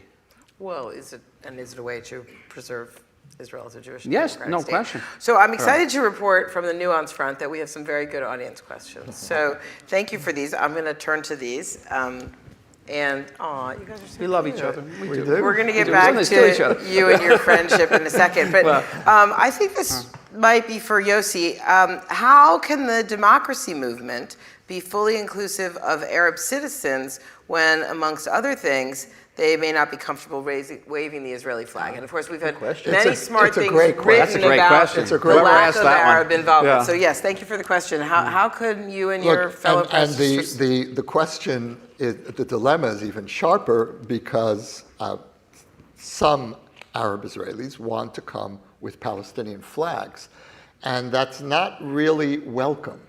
S1: Well, is it a way to preserve Israel as a Jewish
S2: yes,
S1: democratic
S2: no
S1: state?
S2: question.
S1: So I'm excited to report from the nuance front that we have some very good audience questions. So thank you for these. I'm going to turn to these. And you guys are so
S2: We love
S1: cute.
S2: each other. We do.
S1: We're going to get
S2: We
S1: back
S2: sometimes kill each
S1: to
S2: other.
S1: you and your friendship in a second. But I think this might be for Yossi. How can the democracy movement be fully inclusive of Arab citizens when, amongst other things, they may not be comfortable waving the Israeli flag? And of course, we've had many smart things written about the lack of Arab involvement.
S2: Yeah.
S1: So yes, thank you for the question. How could you and your fellow press...
S3: the question, the dilemma is even sharper because some Arab Israelis want to come with Palestinian flags. And that's not really welcome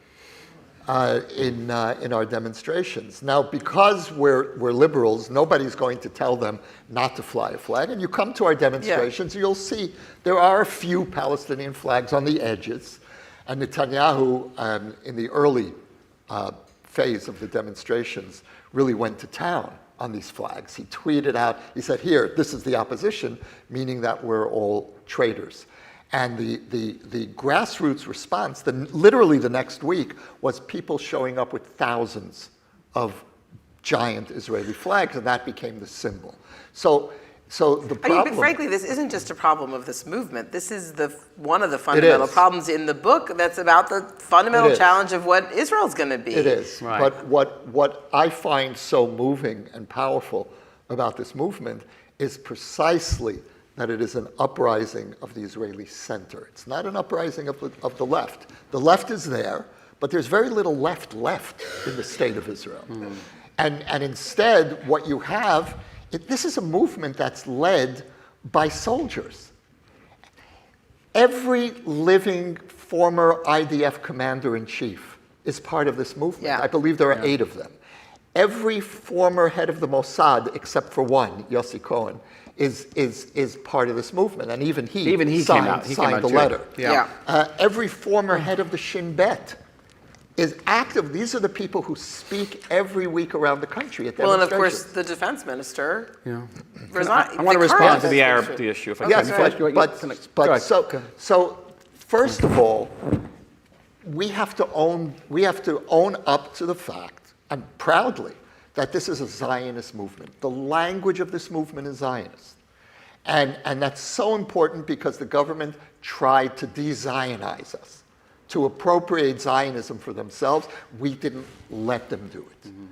S3: in our demonstrations. Now, because we're liberals, nobody's going to tell them not to fly a flag. And you come to our demonstrations, you'll see there are a few Palestinian flags on the edges. And Netanyahu, in the early phase of the demonstrations, really went to town on these flags. He tweeted out, he said, here, this is the opposition, meaning that we're all traitors. And the grassroots response, literally the next week, was people showing up with thousands of giant Israeli flags, and that became the symbol. So the problem...
S1: but frankly, this isn't just a problem of this movement. This is one of the fundamental problems in the book that's about the fundamental challenge of what Israel's going to be.
S3: It is.
S2: Right.
S3: But what I find so moving and powerful about this movement is precisely that it is an uprising of the Israeli center. It's not an uprising of the left. The left is there, but there's very little left in the state of Israel. And instead, what you have, this is a movement that's led by soldiers. Every living former IDF commander-in-chief is part of this movement.
S1: Yeah.
S3: I believe there are 8 of them. Every former head of the Mossad, except for one, Yossi Cohen, is part of this movement, and even he signed the letter.
S2: Yeah.
S3: Every former head of the Shin Bet is active. These are the people who speak every week around the country at
S1: Well, and of
S3: demonstrations.
S1: course, the defense minister
S2: Yeah.
S1: resigned.
S2: I want to
S1: The
S2: respond
S1: current
S2: to the Arab
S1: administration.
S2: issue. If I
S3: Yes,
S2: can.
S3: but so first of all, we have to own up to the fact, and proudly, that this is a Zionist movement. The language of this movement is Zionist. And that's so important because the government tried to de-Zionize us, to appropriate Zionism for themselves. We didn't let them do it. Mm-hmm.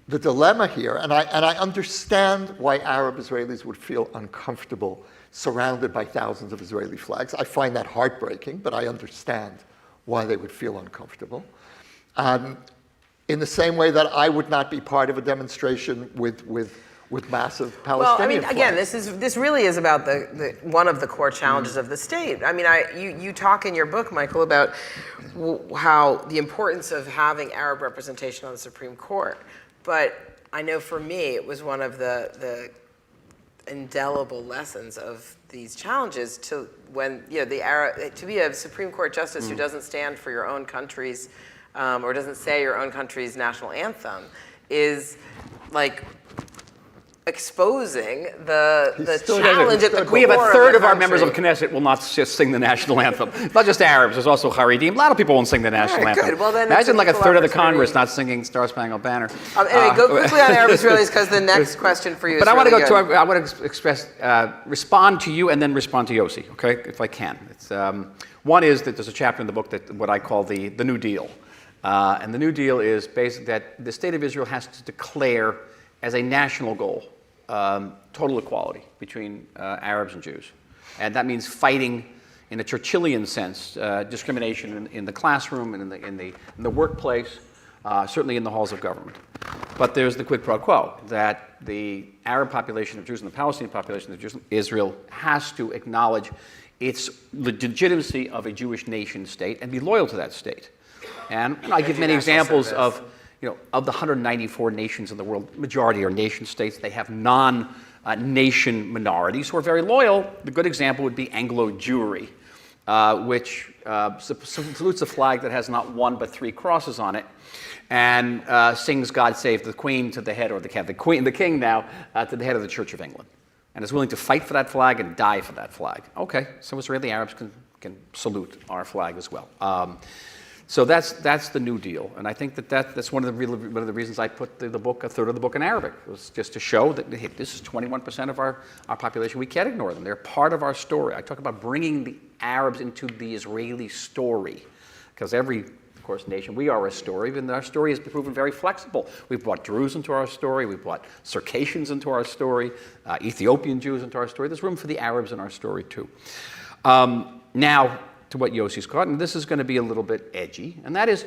S3: The dilemma here, and I understand why Arab Israelis would feel uncomfortable surrounded by thousands of Israeli flags. I find that heartbreaking, but I understand why they would feel uncomfortable. In the same way that I would not be part of a demonstration with massive Palestinian flags.
S1: Again, this really is about the one of the core challenges of the state. I mean, you talk in your book, Michael, about how the importance of having Arab representation on the Supreme Court. But I know for me, it was one of the indelible lessons of these challenges to when to be a Supreme Court justice who doesn't stand for your own country's or doesn't say your own country's national anthem is like exposing the challenge at the core.
S2: We have a third of our
S1: country.
S2: members of Knesset will not just sing the national anthem. Not just Arabs, there's also Haredim. A lot of people won't sing the national anthem.
S1: Good. Well, then
S2: imagine like a
S1: equal
S2: third of the
S1: opportunity.
S2: Congress not singing Star Spangled Banner.
S1: Anyway, go quickly on Arab Israelis because the next question for you is
S2: But I want to
S1: really
S2: go
S1: good.
S2: I want to express, respond to you and then respond to Yossi, okay, if I can. It's, one is that there's a chapter in the book that what I call the New Deal. And the New Deal is basically that the state of Israel has to declare as a national goal total equality between Arabs and Jews. And that means fighting, in a Churchillian sense, discrimination in the classroom and in the workplace, certainly in the halls of government. But there's the quid pro quo, that the Arab population of Jews and the Palestinian population of Jews, Israel has to acknowledge its legitimacy of a Jewish nation state and be loyal to that state. And I give many examples of the 194 nations in the world, majority are nation states. They have non-nation minorities who are very loyal. The good example would be Anglo-Jewry, which salutes a flag that has not one but three crosses on it, and sings "God Save the Queen" to the head, or the king now, to the head of the Church of England, and is willing to fight for that flag and die for that flag. Okay, so Israeli Arabs can salute our flag as well. So that's the New Deal, and I think that's one of the reasons I put the book, a third of the book in Arabic, was just to show that hey, this is 21% of our population. We can't ignore them. They're part of our story. I talk about bringing the Arabs into the Israeli story, because every, of course, nation, we are a story, and our story has proven very flexible. We've brought Druze into our story. We've brought Circassians into our story, Ethiopian Jews into our story. There's room for the Arabs in our story too. Now, to what Yossi's caught, and this is going to be a little bit edgy, and that is,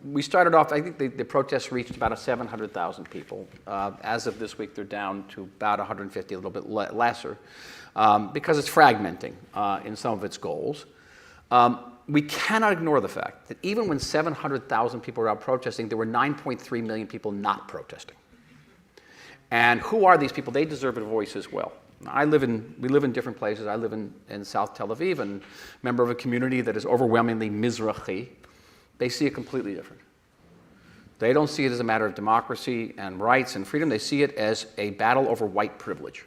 S2: we started off, I think the protests reached about 700,000 people. As of this week, they're down to about 150, a little bit lesser, because it's fragmenting in some of its goals. We cannot ignore the fact that even when 700,000 people were out protesting, there were 9.3 million people not protesting. And who are these people? They deserve a voice as well. We live in different places. I live in South Tel Aviv, and member of a community that is overwhelmingly Mizrahi. They see it completely different. They don't see it as a matter of democracy and rights and freedom. They see it as a battle over white privilege.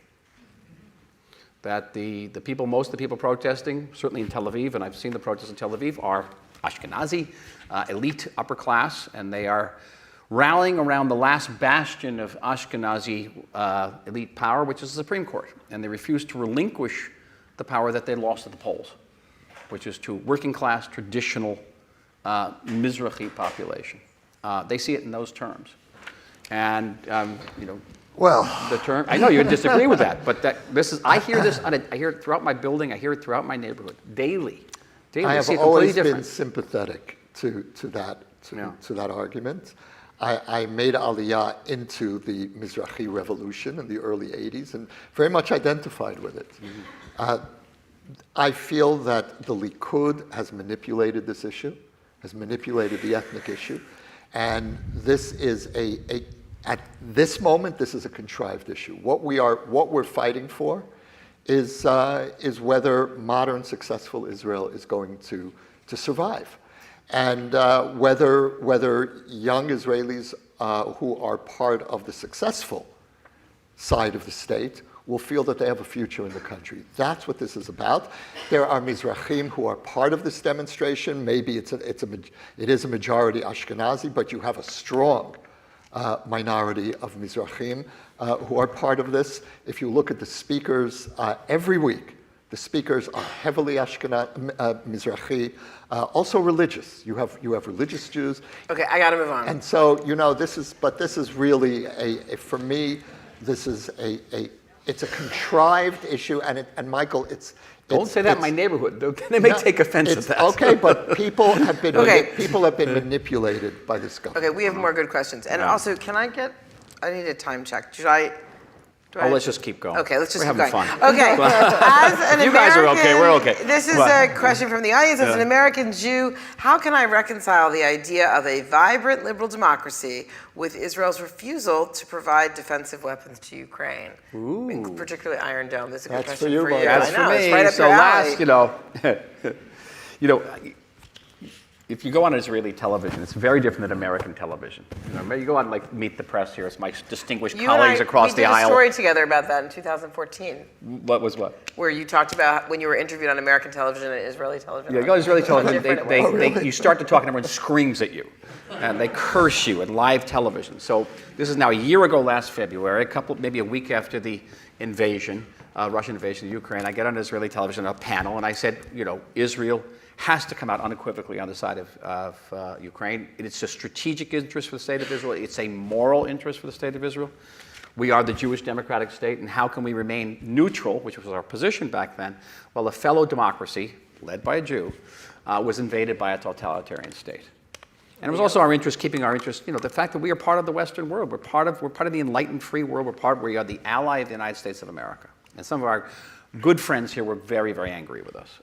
S2: That most of the people protesting, certainly in Tel Aviv, and I've seen the protests in Tel Aviv, are Ashkenazi, elite upper class, and they are rallying around the last bastion of Ashkenazi elite power, which is the Supreme Court. And they refuse to relinquish the power that they lost at the polls, which is to working class, traditional Mizrahi population. They see it in those terms. And,
S3: Well,
S2: the term, I know you would disagree with that, but I hear this, I hear it throughout my building, I hear it throughout my neighborhood, daily.
S3: I have
S2: see it
S3: always
S2: completely
S3: been
S2: different.
S3: sympathetic to that argument. I made Aliyah into the Mizrahi revolution in the early 80s and very much identified with it. Mm-hmm. I feel that the Likud has manipulated this issue, has manipulated the ethnic issue, and this is at this moment, this is a contrived issue. What we're fighting for is whether modern, successful Israel is going to survive. And whether young Israelis who are part of the successful side of the state will feel that they have a future in the country. That's what this is about. There are Mizrahim who are part of this demonstration. Maybe it is a majority Ashkenazi, but you have a strong minority of Mizrahim who are part of this. If you look at the speakers every week, the speakers are heavily Mizrahi, also religious. You have religious Jews.
S1: Okay, I got to move on.
S3: And so, this is really for me, this is it's a contrived issue, and Michael,
S2: Don't say that in my neighborhood. They may take offense at that.
S3: Okay, but people have been manipulated by this government.
S1: Okay, we have more good questions. And also, I need a time check.
S2: Let's just keep going.
S1: Okay, let's just
S2: keep
S1: going.
S2: Fun.
S1: Okay, as an
S2: you guys are okay, we're okay.
S1: This is a question from the audience. As an American Jew, how can I reconcile the idea of a vibrant liberal democracy with Israel's refusal to provide defensive weapons to Ukraine?
S2: Ooh.
S1: Particularly Iron Dome. This is a good
S3: That's
S1: question
S3: for you,
S1: for you.
S3: That's
S1: I know,
S2: for me.
S1: it's right up
S2: So
S1: your alley.
S2: If you go on Israeli television, it's very different than American television. You go on Meet the Press here. It's my distinguished colleagues across the aisle.
S1: We did a story together about that in 2014.
S2: What was what?
S1: Where you talked about when you were interviewed on American television and Israeli television.
S2: Yeah, you go on Israeli television. You start to talk and everyone screams at you. And they curse you in live television. So this is now a year ago last February, maybe a week after the invasion, Russian invasion of Ukraine. I get on Israeli television, a panel, and I said, Israel has to come out unequivocally on the side of Ukraine. It's a strategic interest for the state of Israel. It's a moral interest for the state of Israel. We are the Jewish democratic state, and how can we remain neutral, which was our position back then, while a fellow democracy, led by a Jew, was invaded by a totalitarian state. And it was also our interest, keeping our interest, the fact that we are part of the Western world. We're part of the enlightened free world. We are the ally of the United States of America. And some of our good friends here were very, very angry with us.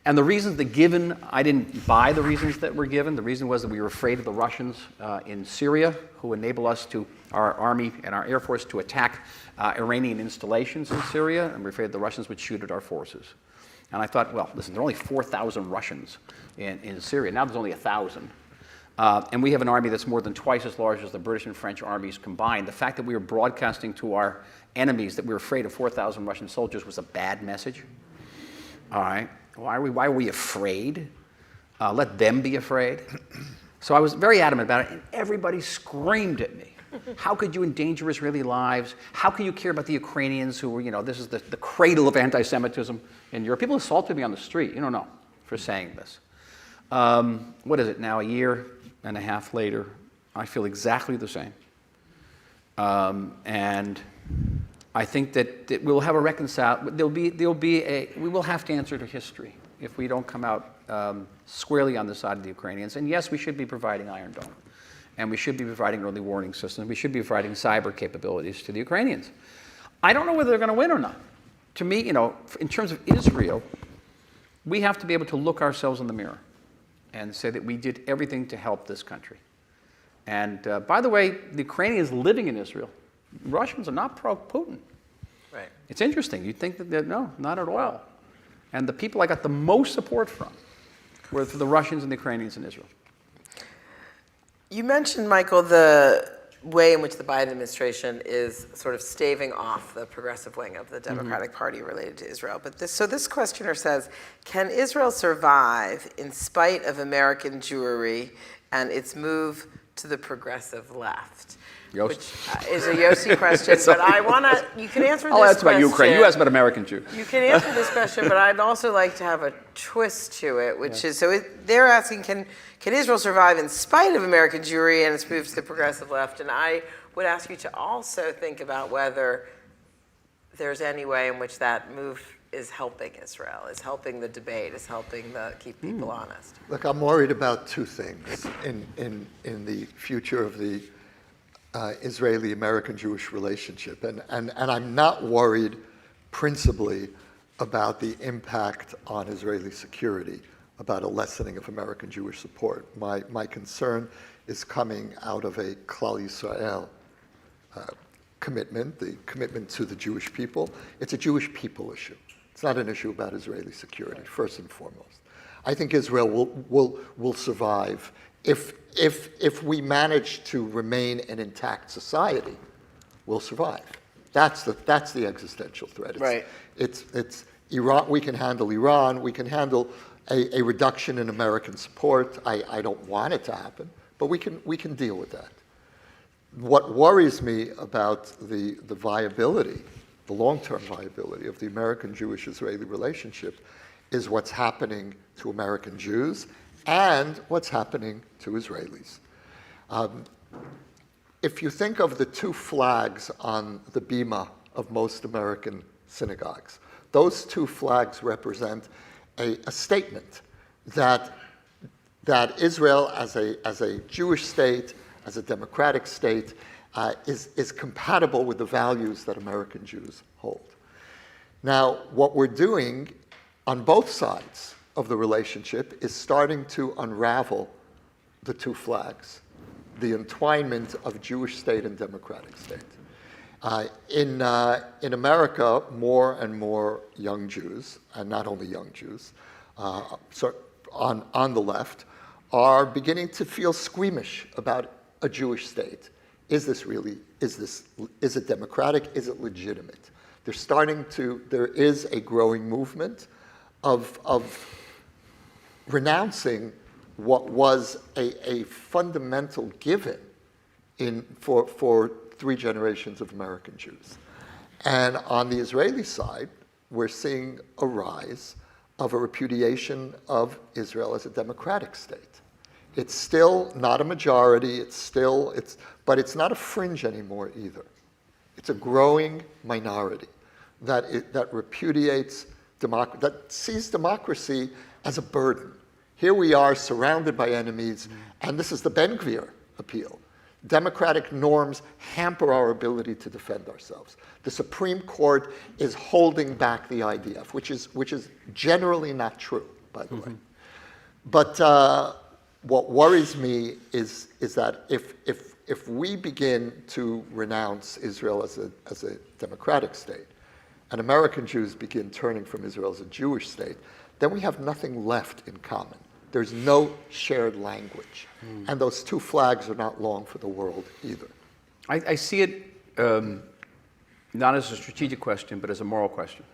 S2: And the reasons given, I didn't buy the reasons that were given. The reason was that we were afraid of the Russians in Syria, who enable us our army and our air force to attack Iranian installations in Syria, and we're afraid the Russians would shoot at our forces. And I thought, well, listen, there are only 4,000 Russians in Syria. Now there's only 1,000. And we have an army that's more than twice as large as the British and French armies combined. The fact that we were broadcasting to our enemies that we were afraid of 4,000 Russian soldiers was a bad message. All right. Why are we afraid? Let them be afraid. So I was very adamant about it, and everybody screamed at me. How could you endanger Israeli lives? How can you care about the Ukrainians who were, this is the cradle of anti-Semitism in Europe? People assaulted me on the street, for saying this. What is it now, a year and a half later? I feel exactly the same. And I think that we'll have a we will have to answer to history if we don't come out squarely on the side of the Ukrainians. And yes, we should be providing Iron Dome. And we should be providing early warning systems. We should be providing cyber capabilities to the Ukrainians. I don't know whether they're going to win or not. To me, in terms of Israel, we have to be able to look ourselves in the mirror and say that we did everything to help this country. And by the way, the Ukrainians living in Israel, Russians are not pro-Putin.
S1: Right.
S2: It's interesting. You'd think that no, not at all. And the people I got the most support from were the Russians and the Ukrainians in Israel.
S1: You mentioned, Michael, the way in which the Biden administration is sort of staving off the progressive wing of the Democratic Party related to Israel. But this questioner says, can Israel survive in spite of American Jewry and its move to the progressive left? Which is a Yossi question, but you can answer this question.
S2: I'll ask about Ukraine. You asked about American Jews.
S1: You can answer this question, but I'd also like to have a twist to it, which is, they're asking, can Israel survive in spite of American Jewry and its move to the progressive left? And I would ask you to also think about whether there's any way in which that move is helping Israel, is helping the debate, is helping keep people honest.
S3: Look, I'm worried about two things in the future of the Israeli-American Jewish relationship. And I'm not worried principally about the impact on Israeli security, about a lessening of American Jewish support. My concern is coming out of a Klal Yisrael commitment, the commitment to the Jewish people. It's a Jewish people issue. It's not an issue about Israeli security, first and foremost. I think Israel will survive if we manage to remain an intact society. We'll survive. That's the existential threat.
S1: Right.
S3: It's Iran. We can handle Iran. We can handle a reduction in American support. I don't want it to happen, but we can deal with that. What worries me about the viability, the long-term viability of the American Jewish-Israeli relationship is what's happening to American Jews and what's happening to Israelis. If you think of the two flags on the bima of most American synagogues, those two flags represent a statement that Israel as a Jewish state, as a democratic state, is compatible with the values that American Jews hold. Now, what we're doing on both sides of the relationship is starting to unravel the two flags, the entwinement of Jewish state and democratic state. In America, more and more young Jews, and not only young Jews, on the left, are beginning to feel squeamish about a Jewish state. Is it democratic? Is it legitimate? There is a growing movement of renouncing what was a fundamental given for 3 generations of American Jews. And on the Israeli side, we're seeing a rise of a repudiation of Israel as a democratic state. It's still not a majority, but it's not a fringe anymore either. It's a growing minority that repudiates that sees democracy as a burden. Here we are surrounded by enemies, and this is the Ben Gvir appeal. Democratic norms hamper our ability to defend ourselves. The Supreme Court is holding back the IDF, which is generally not true, by the way. But what worries me is that if we begin to renounce Israel as a democratic state, and American Jews begin turning from Israel as a Jewish state, then we have nothing left in common. There's no shared language. And those two flags are not long for the world either.
S2: I see it not as a strategic question, but as a moral question.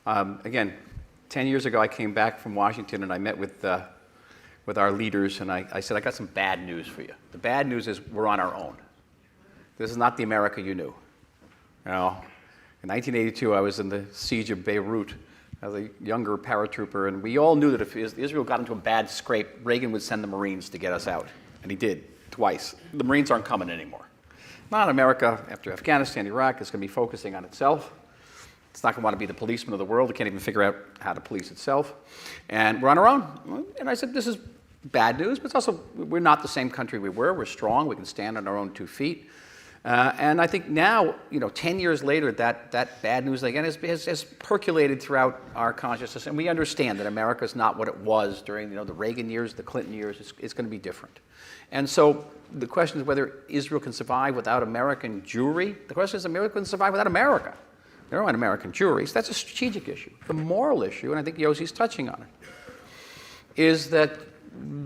S2: Again, 10 years ago, I came back from Washington and I met with our leaders, and I said, I got some bad news for you. The bad news is we're on our own. This is not the America you knew. You know, in 1982, I was in the siege of Beirut as a younger paratrooper, and we all knew that if Israel got into a bad scrape, Reagan would send the Marines to get us out. And he did, twice. The Marines aren't coming anymore. Not America, after Afghanistan, Iraq, is going to be focusing on itself. It's not going to want to be the policeman of the world. It can't even figure out how to police itself. And we're on our own. And I said, this is bad news, but it's also, we're not the same country we were. We're strong. We can stand on our own 2 feet. And I think now, 10 years later, that bad news again has percolated throughout our consciousness, and we understand that America is not what it was during the Reagan years, the Clinton years. It's going to be different. And so the question is whether Israel can survive without American Jewry. The question is, America can survive without America. There aren't American Jewry. So that's a strategic issue. The moral issue, and I think Yossi's touching on it, is that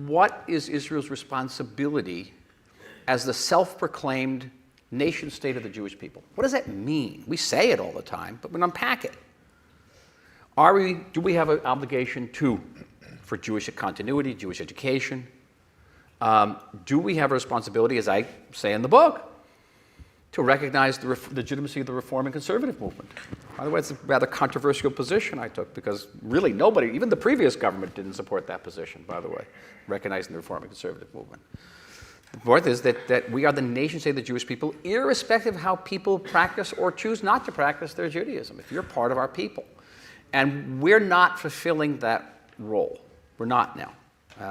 S2: what is Israel's responsibility as the self-proclaimed nation state of the Jewish people? What does that mean? We say it all the time, but we unpack it. Do we have an obligation for Jewish continuity, Jewish education? Do we have a responsibility, as I say in the book, to recognize the legitimacy of the Reform and Conservative movement? By the way, it's a rather controversial position I took, because really nobody, even the previous government, didn't support that position, by the way, recognizing the Reform and Conservative movement. The fourth is that we are the nation state of the Jewish people, irrespective of how people practice or choose not to practice their Judaism, if you're part of our people. And we're not fulfilling that role. We're not now.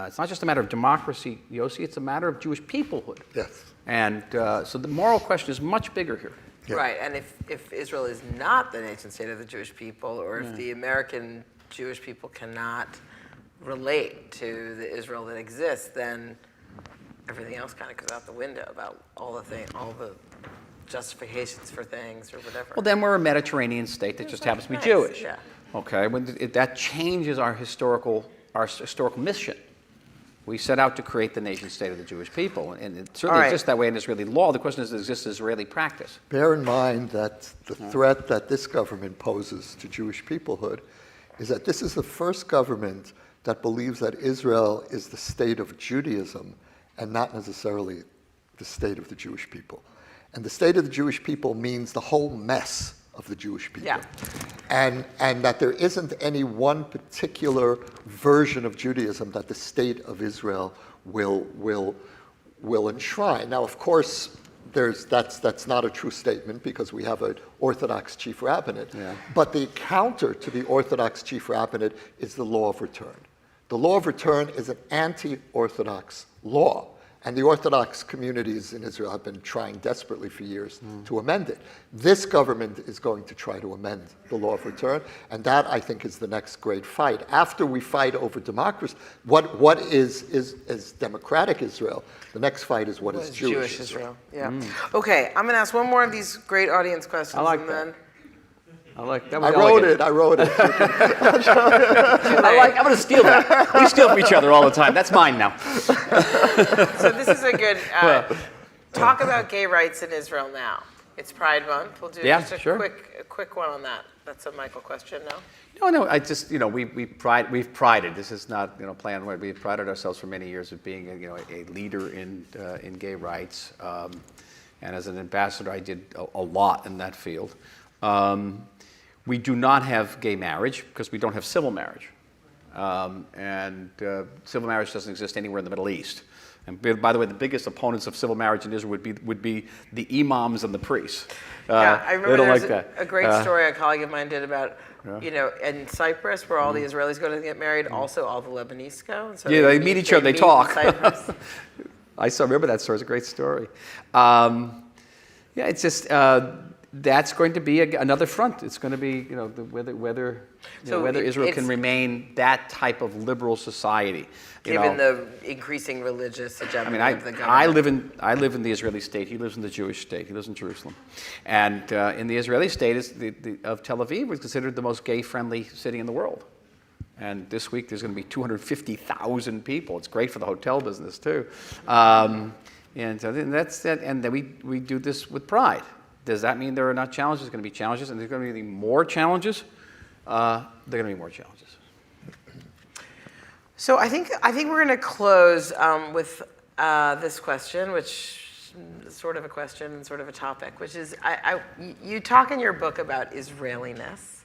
S2: It's not just a matter of democracy, Yossi, it's a matter of Jewish peoplehood.
S3: Yes.
S2: And so the moral question is much bigger here.
S3: Yeah.
S1: Right, and if Israel is not the nation state of the Jewish people, or if the American Jewish people cannot relate to the Israel that exists, then everything else kind of goes out the window about all the justifications for things or whatever.
S2: Well, then we're a Mediterranean state that just happens to be
S1: Nice,
S2: Jewish.
S1: yeah.
S2: Okay, that changes our historical our historical mission. We set out to create the nation state of the Jewish people, and it
S1: All
S2: certainly
S1: right.
S2: exists that way in Israeli law. The question is, does it exist in Israeli practice?
S3: Bear in mind that the threat that this government poses to Jewish peoplehood is that this is the first government that believes that Israel is the state of Judaism and not necessarily the state of the Jewish people. And the state of the Jewish people means the whole mess of the Jewish people.
S1: Yeah.
S3: And that there isn't any one particular version of Judaism that the state of Israel will enshrine. Now, of course, that's not a true statement because we have an Orthodox chief rabbinate.
S2: Yeah.
S3: But the counter to the Orthodox chief rabbinate is the law of return. The law of return is an anti-Orthodox law. And the Orthodox communities in Israel have been trying desperately for years to amend it. This government is going to try to amend the law of return, and that, I think, is the next great fight. After we fight over democracy, what is democratic Israel? The next fight is what is Jewish Israel.
S1: Yeah. Okay, I'm going to ask one more of these great audience questions.
S2: I like
S1: and
S2: that.
S1: then
S2: I like that.
S3: I wrote it.
S2: I'm going to steal that. We steal from each other all the time. That's mine now.
S1: So this is a good talk about gay rights in Israel now. It's Pride Month. We'll do just a
S2: sure.
S1: quick one on that. That's a Michael question now.
S2: No. I just we've prided. This is not planned. We've prided ourselves for many years of being a leader in gay rights, and as an ambassador, I did a lot in that field. We do not have gay marriage because we don't have civil marriage. And civil marriage doesn't exist anywhere in the Middle East. And by the way, the biggest opponents of civil marriage in Israel would be the imams and the priests.
S1: I remember
S2: they
S1: there was a great story a colleague of mine did about, in Cyprus where all the Israelis go to get married, also all the Lebanese go. And so
S2: they meet each other, they talk.
S1: in Cyprus.
S2: I still remember that story. It's a great story. It's just that's going to be another front. It's going to be whether Israel can remain that type of liberal society.
S1: Given the increasing religious hegemony of the government.
S2: I live in the Israeli state. He lives in the Jewish state. He lives in Jerusalem, and in the Israeli state of Tel Aviv was considered the most gay-friendly city in the world. And this week there's going to be 250,000 people. It's great for the hotel business too. And that's that. And then we do this with pride. Does that mean there are not challenges? There's going to be challenges, and there's going to be more challenges. There are going to be more challenges.
S1: So I think we're going to close with this question, which is sort of a question and sort of a topic, which is you talk in your book about Israeliness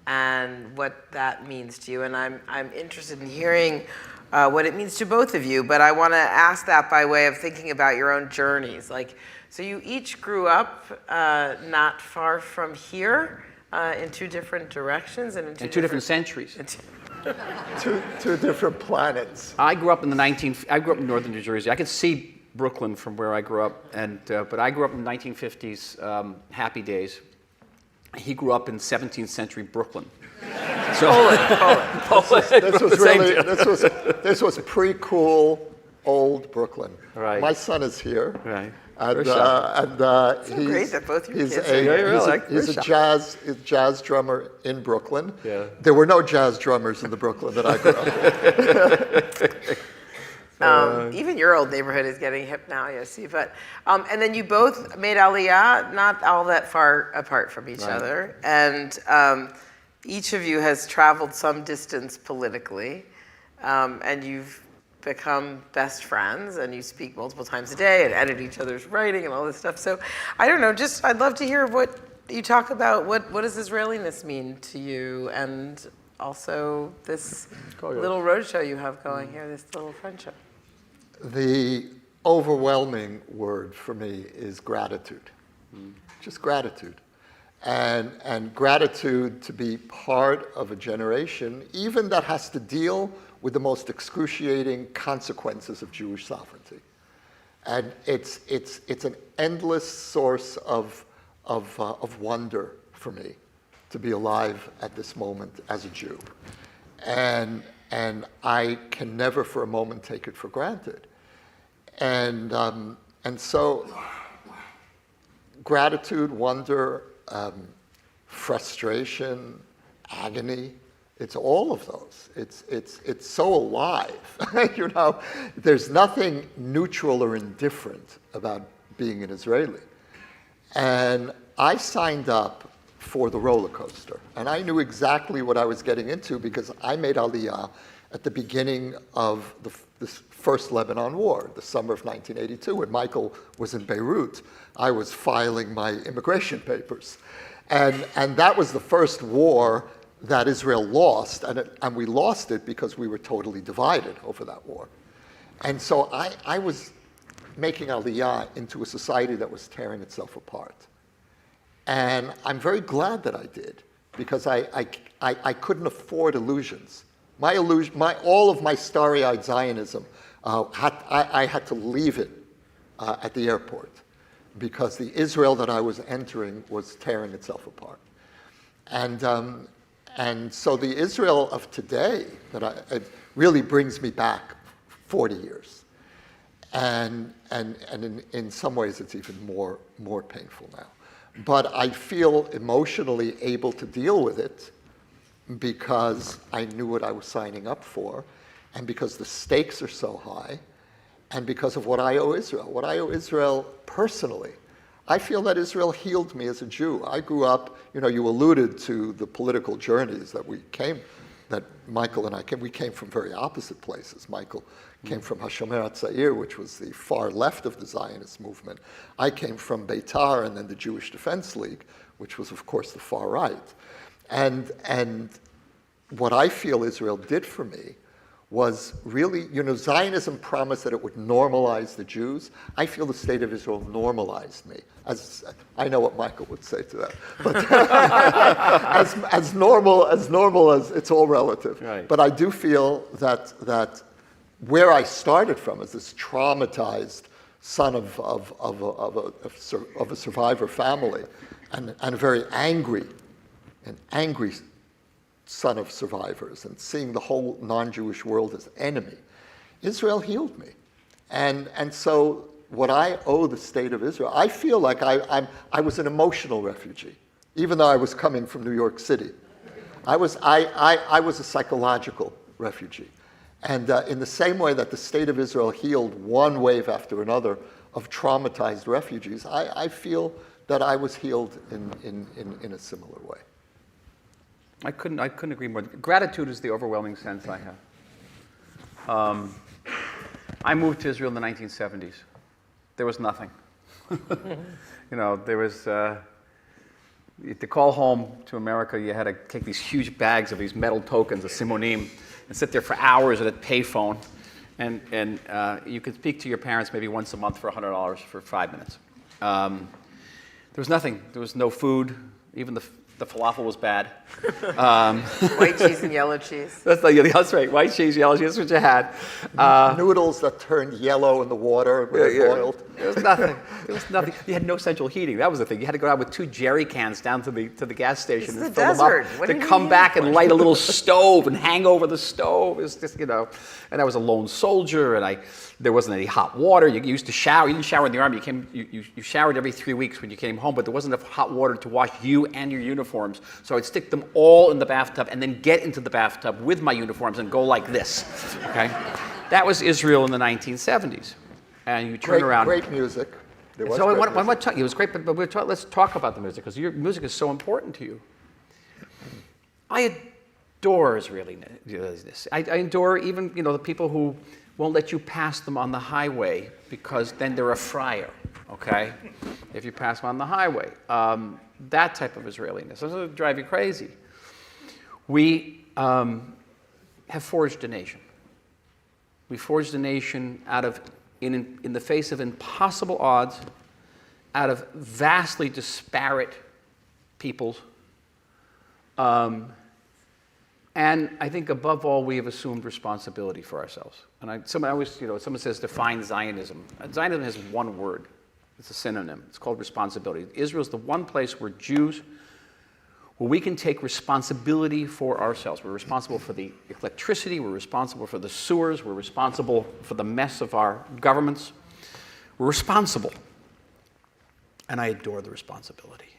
S1: and what that means to you, and I'm interested in hearing what it means to both of you. But I want to ask that by way of thinking about your own journeys, So you each grew up not far from here in two different directions and in two different
S2: centuries.
S3: Two different planets.
S2: I grew up in northern New Jersey. I could see Brooklyn from where I grew up, but I grew up in the 1950s happy days. He grew up in 17th century Brooklyn. So Poland.
S3: This was pre-cool old Brooklyn.
S2: Right.
S3: My son is here.
S2: Right.
S3: And
S1: great that both your kids
S3: he's a jazz drummer in Brooklyn.
S2: Yeah.
S3: There were no jazz drummers in the Brooklyn that I grew up in.
S1: Even your old neighborhood is getting hip now, Yossi. But and then you both made Aliyah not all that far apart from each other, and each of you has traveled some distance politically, and you've become best friends, and you speak multiple times a day and edit each other's writing and all this stuff. So I don't know, I'd love to hear what you talk about. What does Israeliness mean to you, and also this little roadshow you have going here, this little friendship.
S3: The overwhelming word for me is gratitude. Just gratitude. And gratitude to be part of a generation, even that has to deal with the most excruciating consequences of Jewish sovereignty. And it's an endless source of wonder for me to be alive at this moment as a Jew. And I can never for a moment take it for granted. And so gratitude, wonder, frustration, agony, It's all of those. It's so alive. You know, there's nothing neutral or indifferent about being an Israeli. And I signed up for the roller coaster. And I knew exactly what I was getting into because I made Aliyah at the beginning of the first Lebanon War, the summer of 1982. When Michael was in Beirut, I was filing my immigration papers. And that was the first war that Israel lost, and we lost it because we were totally divided over that war. And so I was making Aliyah into a society that was tearing itself apart. And I'm very glad that I did, because I couldn't afford illusions. All of my starry-eyed Zionism, I had to leave it at the airport, because the Israel that I was entering was tearing itself apart. And so the Israel of today it really brings me back 40 years. And in some ways it's even more painful now. But I feel emotionally able to deal with it because I knew what I was signing up for, and because the stakes are so high, and because of what I owe Israel. What I owe Israel personally. I feel that Israel healed me as a Jew. I grew up, you alluded to the political journeys that Michael and I came. We came from very opposite places. Michael came from Hashomer HaTzair, which was the far left of the Zionist movement. I came from Beitar and then the Jewish Defense League, which was, of course, the far right. And what I feel Israel did for me was really, Zionism promised that it would normalize the Jews. I feel the state of Israel normalized me. I know what Michael would say to that, but as normal as it's all relative.
S2: Right.
S3: But I do feel that where I started from as this traumatized son of a survivor family, and a very angry son of survivors, and seeing the whole non-Jewish world as enemy, Israel healed me. And so what I owe the state of Israel, I feel like I was an emotional refugee, even though I was coming from New York City. I was a psychological refugee. And in the same way that the state of Israel healed one wave after another of traumatized refugees, I feel that I was healed in a similar way.
S2: I couldn't agree more. Gratitude is the overwhelming sense I have. I moved to Israel in the 1970s. There was nothing. There was, to call home to America, you had to take these huge bags of these metal tokens, a simonim, and sit there for hours at a payphone. And you could speak to your parents maybe once a month for $100 for 5 minutes. There was nothing. There was no food. Even the falafel was bad.
S1: White cheese and yellow cheese.
S2: That's right. White cheese, yellow cheese. That's what you had.
S3: Noodles that turned yellow in the water when they boiled.
S2: There was nothing. You had no central heating. That was the thing. You had to go out with 2 jerry cans down to the gas station and fill them up to come back and light a little stove and hang over the stove. It was just, And I was a lone soldier, and there wasn't any hot water. You used to shower. You didn't shower in the army. You showered every 3 weeks when you came home, but there wasn't enough hot water to wash you and your uniforms. So I'd stick them all in the bathtub and then get into the bathtub with my uniforms and go like this. Okay, that was Israel in the 1970s. And you turn around.
S3: Great music.
S2: It was great, but let's talk about the music, because your music is so important to you. I adore Israeliness. I adore even the people who won't let you pass them on the highway, because then they're a friar. Okay, if you pass them on the highway, that type of Israeliness doesn't drive you crazy. We have forged a nation. We forged a nation out of. In the face of impossible odds, out of vastly disparate peoples. And I think above all, we have assumed responsibility for ourselves. And someone says define Zionism. Zionism has one word. It's a synonym. It's called responsibility. Israel is the one place where we can take responsibility for ourselves. We're responsible for the electricity, we're responsible for the sewers, we're responsible for the mess of our governments. We're responsible. And I adore the responsibility.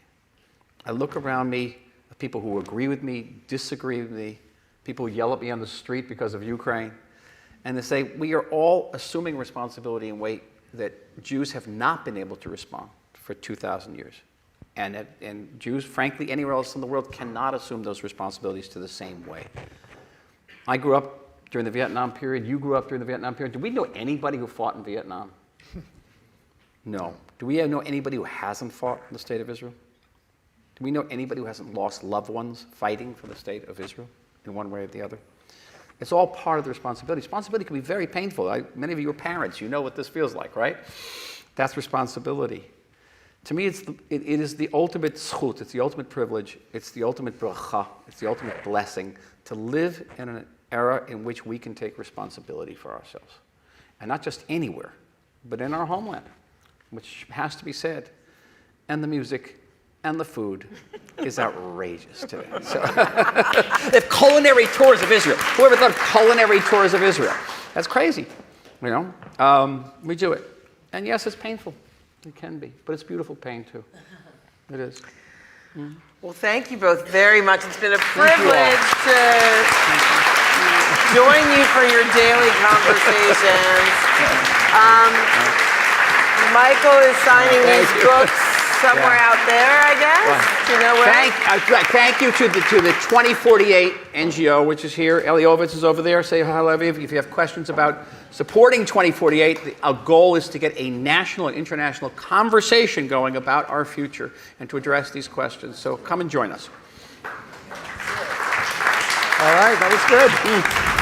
S2: I look around me at people who agree with me, disagree with me, people who yell at me on the street because of Ukraine. And they say, we are all assuming responsibility in a way that Jews have not been able to respond for 2,000 years. And Jews, frankly, anywhere else in the world cannot assume those responsibilities to the same way. I grew up during the Vietnam period. You grew up during the Vietnam period. Do we know anybody who fought in Vietnam? No. Do we know anybody who hasn't fought in the state of Israel? Do we know anybody who hasn't lost loved ones fighting for the state of Israel in one way or the other? It's all part of the responsibility. Responsibility can be very painful. Many of you are parents. You know what this feels like, right? That's responsibility. To me, it is the ultimate zchut. It's the ultimate privilege. It's the ultimate bracha. It's the ultimate blessing to live in an era in which we can take responsibility for ourselves. And not just anywhere, but in our homeland, which has to be said. And the music and the food is outrageous today. So they have culinary tours of Israel. Whoever thought of culinary tours of Israel? That's crazy. You know, we do it. And yes, it's painful. It can be, but it's beautiful pain too. It is.
S1: Well, thank you both very much. It's been a privilege to join you for your daily conversations. Michael is signing these books somewhere out there, I guess. Do you know where?
S2: Thank you to the 2048 NGO, which is here. Eliovitz is over there. Say hi, Levi. If you have questions about supporting 2048, our goal is to get a national and international conversation going about our future and to address these questions. So come and join us.
S3: All right, that was good.